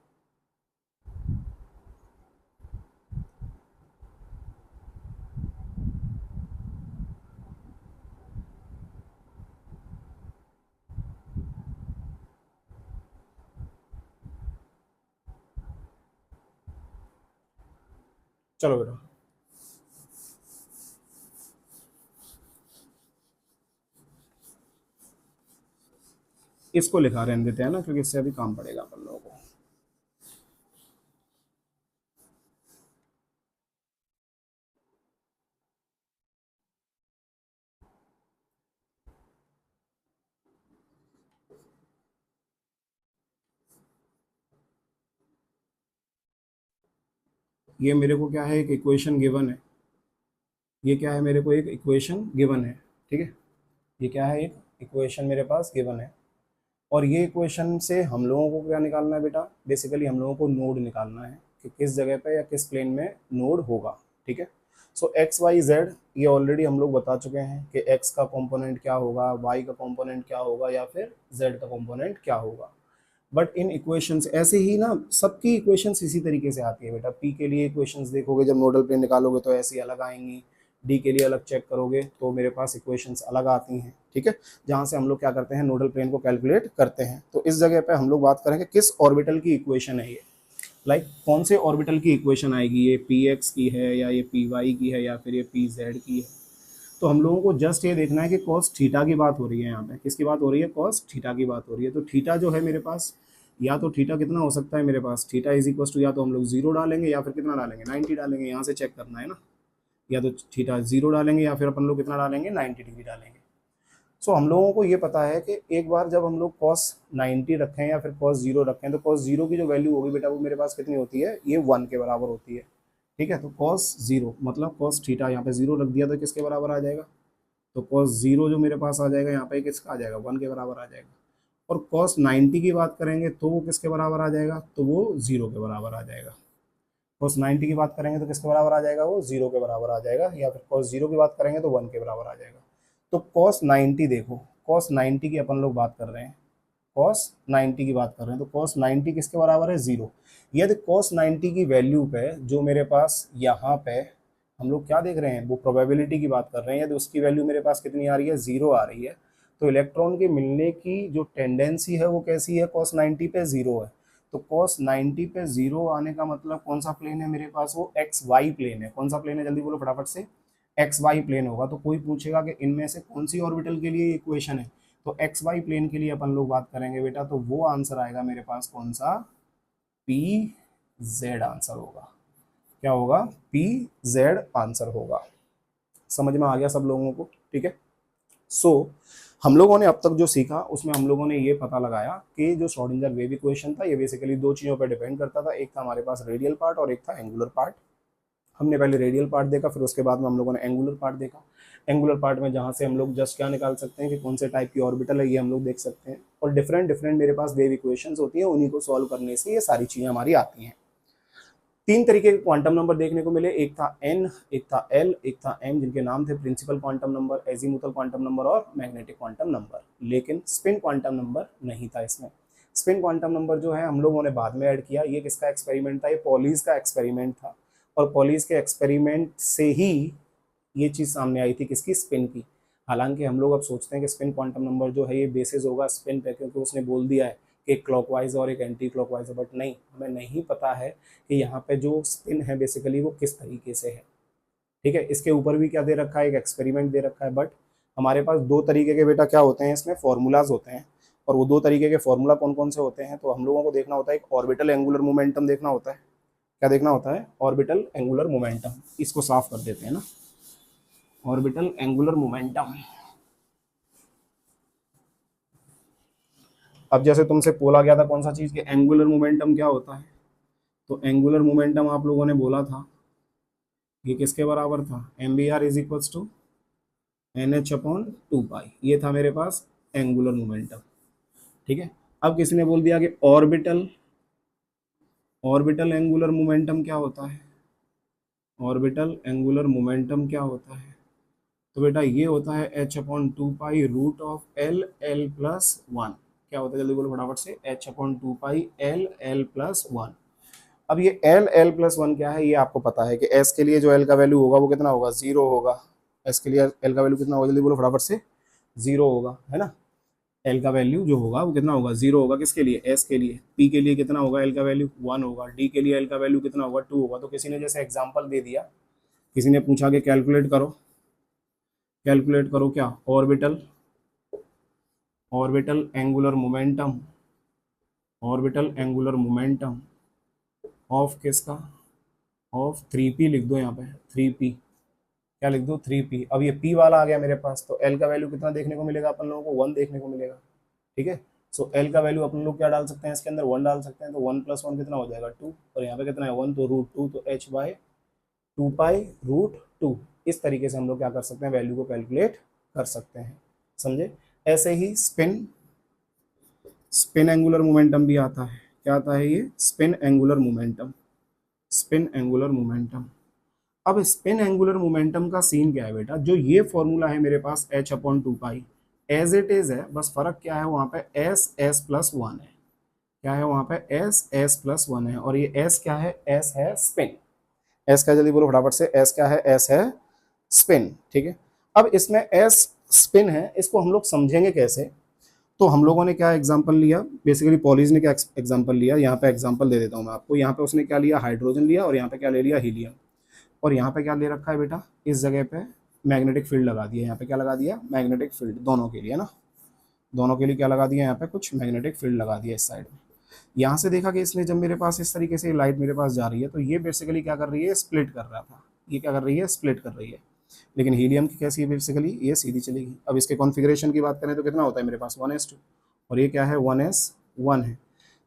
चलो बेटा, इसको लिखा रहने देते हैं ना, क्योंकि इससे अभी काम पड़ेगा अपन लोगों को। ये मेरे को क्या है, एक इक्वेशन गिवन है, ये क्या है मेरे को, एक इक्वेशन गिवन है। ठीक है, ये क्या है, एक इक्वेशन मेरे पास गिवन है, और ये इक्वेशन से हम लोगों को क्या निकालना है बेटा, बेसिकली हम लोगों को नोड निकालना है कि किस जगह पे या किस प्लेन में नोड होगा। ठीक है, सो एक्स वाई जेड ये ऑलरेडी हम लोग बता चुके हैं कि एक्स का कंपोनेंट क्या होगा, वाई का कंपोनेंट क्या होगा, या फिर जेड का कंपोनेंट क्या होगा। बट इन इक्वेशंस ऐसे ही ना, सबकी इक्वेशंस इसी तरीके से आती है बेटा। पी के लिए इक्वेशंस देखोगे जब नोडल प्लेन निकालोगे तो ऐसी अलग आएंगी, डी के लिए अलग चेक करोगे तो मेरे पास इक्वेशंस अलग आती हैं। ठीक है, जहाँ से हम लोग क्या करते हैं, नोडल प्लेन को कैलकुलेट करते हैं। तो इस जगह पे हम लोग बात करेंगे किस ऑर्बिटल की इक्वेशन है ये, लाइक कौन से ऑर्बिटल की इक्वेशन आएगी, ये पी एक्स की है, या ये पी वाई की है, या फिर ये पी जेड की है। तो हम लोगों को जस्ट ये देखना है कि कॉस थीटा की बात हो रही है, यहाँ पे किसकी बात हो रही है, कॉस थीटा की बात हो रही है। तो थीटा जो है मेरे पास, या तो थीटा कितना हो सकता है मेरे पास, थीटा इज इक्वल टू, या तो हम लोग जीरो डालेंगे या फिर कितना डालेंगे, 90 डालेंगे, यहाँ से चेक करना है ना, या तो थीटा जीरो डालेंगे या फिर अपन लोग कितना डालेंगे, 90 डिग्री डालेंगे। सो हम लोगों को ये पता है कि एक बार जब हम लोग कॉस 90 रखें या फिर कॉस जीरो रखें, तो कॉस जीरो की जो वैल्यू होगी बेटा वो मेरे पास कितनी होती है, ये 1 के बराबर होती है। ठीक है, तो कॉस जीरो मतलब कॉस थीटा, यहाँ पे जीरो रख दिया तो किसके बराबर आ जाएगा, तो कॉस जीरो जो मेरे पास आ जाएगा यहाँ पे किसका आ जाएगा, 1 के बराबर आ जाएगा। और कॉस 90 की बात करेंगे तो वो किसके बराबर आ जाएगा, तो वो जीरो के बराबर आ जाएगा। कॉस 90 की बात करेंगे तो किसके बराबर आ जाएगा, वो जीरो के बराबर आ जाएगा, या फिर कॉस जीरो की बात करेंगे तो 1 के बराबर आ जाएगा। तो कॉस 90 देखो, कॉस 90 की अपन लोग बात कर रहे हैं, कॉस 90 की बात कर रहे हैं, तो कॉस 90 किसके बराबर है, जीरो। यदि कॉस 90 की वैल्यू पे जो मेरे पास यहाँ पे हम लोग क्या देख रहे हैं, वो प्रोबेबिलिटी की बात कर रहे हैं, यदि उसकी वैल्यू मेरे पास कितनी आ रही है, जीरो आ रही है, तो इलेक्ट्रॉन के मिलने की जो टेंडेंसी है वो कैसी है, कॉस 90 पे जीरो है। तो कॉस 90 पे जीरो आने का मतलब कौन सा प्लेन है मेरे पास, वो एक्स वाई प्लेन है। कौन सा प्लेन है जल्दी बोलो फटाफट से, एक्स वाई प्लेन होगा। तो कोई पूछेगा कि इनमें से कौन सी ऑर्बिटल के लिए इक्वेशन है, तो एक्स वाई प्लेन के लिए अपन लोग बात करेंगे बेटा, तो वो आंसर आएगा मेरे पास कौन सा, पी जेड आंसर होगा। क्या होगा, पी जेड आंसर होगा। समझ में आ गया सब लोगों को, ठीक है। सो हम लोगों ने अब तक जो सीखा उसमें हम लोगों ने ये पता लगाया कि जो श्रोडिंगर वेव इक्वेशन था ये बेसिकली दो चीज़ों पर डिपेंड करता था, एक था हमारे पास रेडियल पार्ट और एक था एंगुलर पार्ट। हमने पहले रेडियल पार्ट देखा, फिर उसके बाद में हम लोगों ने एंगुलर पार्ट देखा। एंगुलर पार्ट में जहाँ से हम लोग जस्ट क्या निकाल सकते हैं कि कौन से टाइप की ऑर्बिटल है ये हम लोग देख सकते हैं, और डिफरेंट डिफरेंट मेरे पास वेव इक्वेशंस होती है, उन्हीं को सॉल्व करने से ये सारी चीज़ें हमारी आती हैं। तीन तरीके के क्वांटम नंबर देखने को मिले, एक था एन, एक था एल, एक था एम, जिनके नाम थे principal quantum number, azimuthal quantum number और मैग्नेटिक क्वांटम नंबर। लेकिन स्पिन क्वांटम नंबर नहीं था इसमें। स्पिन क्वांटम नंबर जो है हम लोगों ने बाद में ऐड किया। ये किसका एक्सपेरिमेंट था, ये पॉलीज का एक्सपेरिमेंट था, और पॉलीज के एक्सपेरिमेंट से ही ये चीज़ सामने आई थी किसकी, स्पिन की। हालांकि हम लोग अब सोचते हैं कि स्पिन क्वांटम नंबर जो है ये बेसिस होगा स्पिन पे, क्योंकि उसने बोल दिया है कि एक क्लॉकवाइज और एक एंटी क्लॉकवाइज है, बट नहीं, हमें नहीं पता है कि यहाँ पे जो स्पिन है बेसिकली वो किस तरीके से है। ठीक है, इसके ऊपर भी क्या दे रखा है, एक एक्सपेरिमेंट दे रखा है। बट हमारे पास दो तरीके के बेटा क्या होते हैं, इसमें फॉर्मूलाज होते हैं। और वो दो तरीके के फॉर्मूला कौन कौन से होते हैं, तो हम लोगों को देखना होता है, एक ऑर्बिटल एंगुलर मोमेंटम देखना होता है। क्या देखना होता है, ऑर्बिटल एंगुलर मोमेंटम। इसको साफ कर देते हैं ना, ऑर्बिटल एंगुलर मोमेंटम। अब जैसे तुमसे बोला गया था कौन सा चीज, कि एंगुलर मोमेंटम क्या होता है, तो एंगुलर मोमेंटम आप लोगों ने बोला था ये किसके बराबर था, M V R is equals to N H upon 2 pi. ये था मेरे पास एंगुलर मोमेंटम। ठीक है, अब किसी ने बोल दिया कि ऑर्बिटल, ऑर्बिटल एंगुलर मोमेंटम क्या होता है, ऑर्बिटल एंगुलर मोमेंटम क्या होता है, तो बेटा ये होता है H upon 2 pi root of L L plus one. क्या होता है, जल्दी बोलो फटाफट से, H upon 2 pi L L plus one. अब ये एल एल प्लस वन क्या है, ये आपको पता है कि एस के लिए जो एल का वैल्यू होगा वो कितना होगा, जीरो होगा। एस के लिए एल का वैल्यू कितना होगा, जल्दी बोलो फटाफट से, जीरो होगा, है ना। एल का वैल्यू जो होगा वो कितना होगा, जीरो होगा। किसके लिए, एस के लिए। पी के लिए कितना होगा, एल का वैल्यू वन होगा। डी के लिए एल का वैल्यू कितना होगा, टू होगा। तो किसी ने जैसे एग्जाम्पल दे दिया, किसी ने पूछा कि कैलकुलेट करो, कैलकुलेट करो क्या, orbital, orbital angular momentum, orbital angular momentum of किसका, ऑफ 3p लिख दो यहाँ पे, 3p, क्या लिख दो, 3p। अब ये p वाला आ गया मेरे पास, तो l का वैल्यू कितना देखने को मिलेगा अपन लोगों को, 1 देखने को मिलेगा। ठीक है, सो l का वैल्यू अपन लोग क्या डाल सकते हैं, इसके अंदर 1 डाल सकते हैं। तो 1 + 1 कितना हो जाएगा, 2, और यहाँ पे कितना है 1, तो √2, तो h/2 पाई √2। इस तरीके से हम लोग क्या कर सकते हैं, वैल्यू को कैलकुलेट कर सकते हैं, समझे। ऐसे ही स्पिन, स्पिन एंगुलर मोमेंटम भी आता है। क्या आता है ये, spin angular momentum, spin angular momentum. अब स्पिन एंगुलर मोमेंटम का सीन क्या है बेटा, जो ये फॉर्मूला है मेरे पास h upon 2 pi as it is है, बस फर्क क्या है, वहां पे एस एस प्लस वन है। क्या है वहां पे, एस एस प्लस वन है। और ये एस क्या है, एस है स्पिन। एस का जल्दी बोलो फटाफट से, एस क्या है, एस है स्पिन। ठीक है, अब इसमें एस स्पिन है, इसको हम लोग समझेंगे कैसे। तो हम लोगों ने क्या एग्जांपल लिया, बेसिकली पॉलीज ने क्या एग्जांपल लिया, यहाँ पे एग्जांपल दे देता हूँ मैं आपको। यहाँ पे उसने क्या लिया, हाइड्रोजन लिया, और यहाँ पे क्या ले लिया, हीलियम। और यहाँ पे क्या ले रखा है बेटा, इस जगह पे मैग्नेटिक फील्ड लगा दिया। यहाँ पे क्या लगा दिया, मैग्नेटिक फील्ड, दोनों के लिए ना, दोनों के लिए क्या लगा दिया, यहाँ पे कुछ मैग्नेटिक फील्ड लगा दिया इस साइड में। यहाँ से देखा कि इसने जब मेरे पास इस तरीके से लाइट मेरे पास जा रही है, तो ये बेसिकली क्या कर रही है, स्प्लिट कर रहा था। ये क्या कर रही है, स्प्लिट कर रही है। लेकिन हीलियम की कैसी है, बेसिकली ये सीधी चलेगी। अब इसके कॉन्फ़िगरेशन की बात करें तो कितना होता है मेरे पास, 1s2, और ये क्या है, 1s1 है।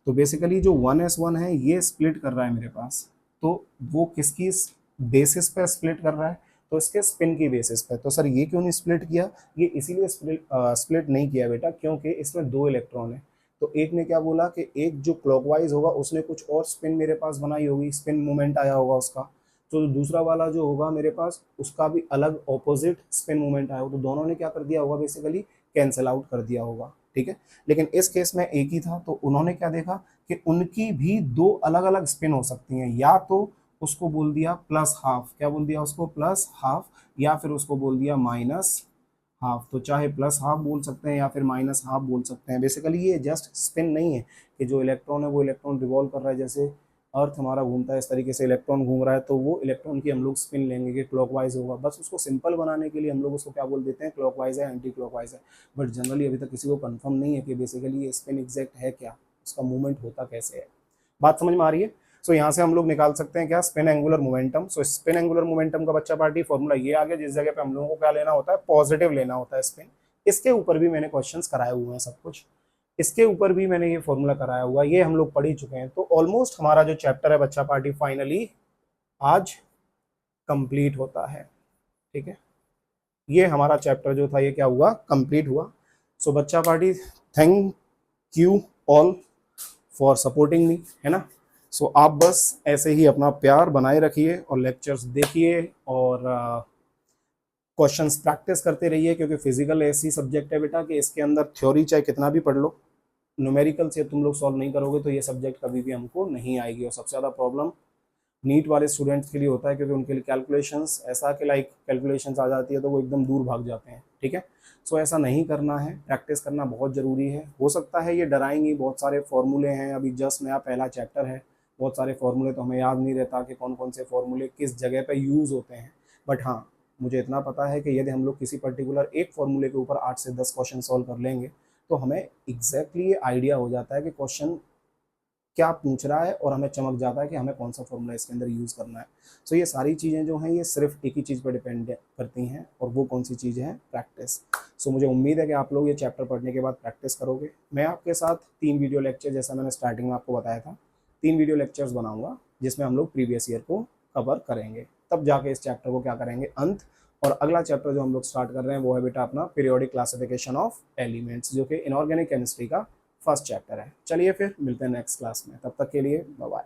तो बेसिकली जो 1s1 है ये स्प्लिट कर रहा है मेरे पास, तो वो किसकी बेसिस पे स्प्लिट कर रहा है, तो इसके स्पिन की बेसिस पे। तो सर ये क्यों नहीं स्प्लिट किया, ये इसीलिए स्प्लिट नहीं किया बेटा, क्योंकि इसमें 2 इलेक्ट्रॉन है। तो एक ने क्या बोला कि एक जो क्लॉकवाइज होगा उसने कुछ और स्पिन मेरे पास बनाई होगी, स्पिन मूवमेंट आया होगा उसका। तो दूसरा वाला जो होगा मेरे पास, उसका भी अलग ऑपोजिट स्पिन मूवमेंट आया होगा। तो दोनों ने क्या कर दिया होगा, बेसिकली कैंसिल आउट कर दिया होगा। ठीक है, लेकिन इस केस में एक ही था, तो उन्होंने क्या देखा कि उनकी भी 2 अलग अलग स्पिन हो सकती हैं। या तो उसको बोल दिया प्लस हाफ, क्या बोल दिया उसको, प्लस हाफ, या फिर उसको बोल दिया माइनस हाफ। तो चाहे प्लस हाफ बोल सकते हैं या फिर माइनस हाफ बोल सकते हैं। बेसिकली ये जस्ट स्पिन नहीं है कि जो इलेक्ट्रॉन है वो इलेक्ट्रॉन रिवॉल्व कर रहा है, जैसे अर्थ हमारा घूमता है इस तरीके से इलेक्ट्रॉन घूम रहा है, तो वो इलेक्ट्रॉन की हम लोग स्पिन लेंगे कि क्लॉकवाइज होगा। बस उसको सिंपल बनाने के लिए हम लोग उसको क्या बोल देते हैं, क्लॉकवाइज है, एंटी क्लॉकवाइज है। बट जनरली अभी तक किसी को कंफर्म नहीं है कि बेसिकली ये स्पिन एग्जैक्ट है क्या, उसका मूवमेंट होता कैसे है। बात समझ में आ रही है। सो यहाँ से हम लोग निकाल सकते हैं क्या, स्पिन एंगुलर मोमेंटम। सो स्पिन एंगुलर मोमेंटम का बच्चा पार्टी फॉर्मूला ये आ गया, जिस जगह पे हम लोगों को क्या लेना होता है, पॉजिटिव लेना होता है स्पिन। इसके ऊपर भी मैंने क्वेश्चंस कराए हुए हैं सब कुछ, इसके ऊपर भी मैंने ये फॉर्मूला कराया हुआ, ये हम लोग पढ़ ही चुके हैं। तो ऑलमोस्ट हमारा जो चैप्टर है बच्चा पार्टी फाइनली आज कंप्लीट होता है। ठीक है, ये हमारा चैप्टर जो था ये क्या हुआ, कंप्लीट हुआ। सो बच्चा party, thank you all for supporting me, है ना। सो आप बस ऐसे ही अपना प्यार बनाए रखिए और लेक्चर्स देखिए और क्वेश्चंस प्रैक्टिस करते रहिए, क्योंकि फिजिकल ऐसी सब्जेक्ट है बेटा कि इसके अंदर थ्योरी चाहे कितना भी पढ़ लो, न्यूमेरिकल से तुम लोग सॉल्व नहीं करोगे तो ये सब्जेक्ट कभी भी हमको नहीं आएगी। और सबसे ज़्यादा प्रॉब्लम नीट वाले स्टूडेंट्स के लिए होता है, क्योंकि उनके लिए कैलकुलेशंस ऐसा कि लाइक कैलकुलेशंस आ जाती है तो वो एकदम दूर भाग जाते हैं। ठीक है, सो ऐसा नहीं करना है, प्रैक्टिस करना बहुत ज़रूरी है। हो सकता है ये डराएंगी, बहुत सारे फॉर्मूले हैं, अभी जस्ट नया पहला चैप्टर है, बहुत सारे फॉर्मूले तो हमें याद नहीं रहता कि कौन कौन से फॉर्मूले किस जगह पे यूज़ होते हैं। बट हाँ, मुझे इतना पता है कि यदि हम लोग किसी पर्टिकुलर एक फॉर्मूले के ऊपर 8 से 10 क्वेश्चन सॉल्व कर लेंगे तो हमें एग्जैक्टली ये आइडिया हो जाता है कि क्वेश्चन क्या पूछ रहा है और हमें चमक जाता है कि हमें कौन सा फॉर्मूला इसके अंदर यूज़ करना है। सो ये सारी चीज़ें जो हैं ये सिर्फ एक ही चीज़ पर डिपेंड करती हैं, और वो कौन सी चीज़ है? प्रैक्टिस। सो मुझे उम्मीद है कि आप लोग ये चैप्टर पढ़ने के बाद प्रैक्टिस करोगे। मैं आपके साथ 3 वीडियो लेक्चर, जैसा मैंने स्टार्टिंग में आपको बताया था, 3 वीडियो लेक्चर्स बनाऊंगा जिसमें हम लोग प्रीवियस ईयर को कवर करेंगे। तब जाके इस चैप्टर को क्या करेंगे? अंत। और अगला चैप्टर जो हम लोग स्टार्ट कर रहे हैं वो है बेटा अपना पीरियोडिक क्लासिफिकेशन ऑफ एलिमेंट्स, जो कि इनऑर्गेनिक केमिस्ट्री का फर्स्ट चैप्टर है। चलिए फिर मिलते हैं नेक्स्ट क्लास में, तब तक के लिए बाय बाय।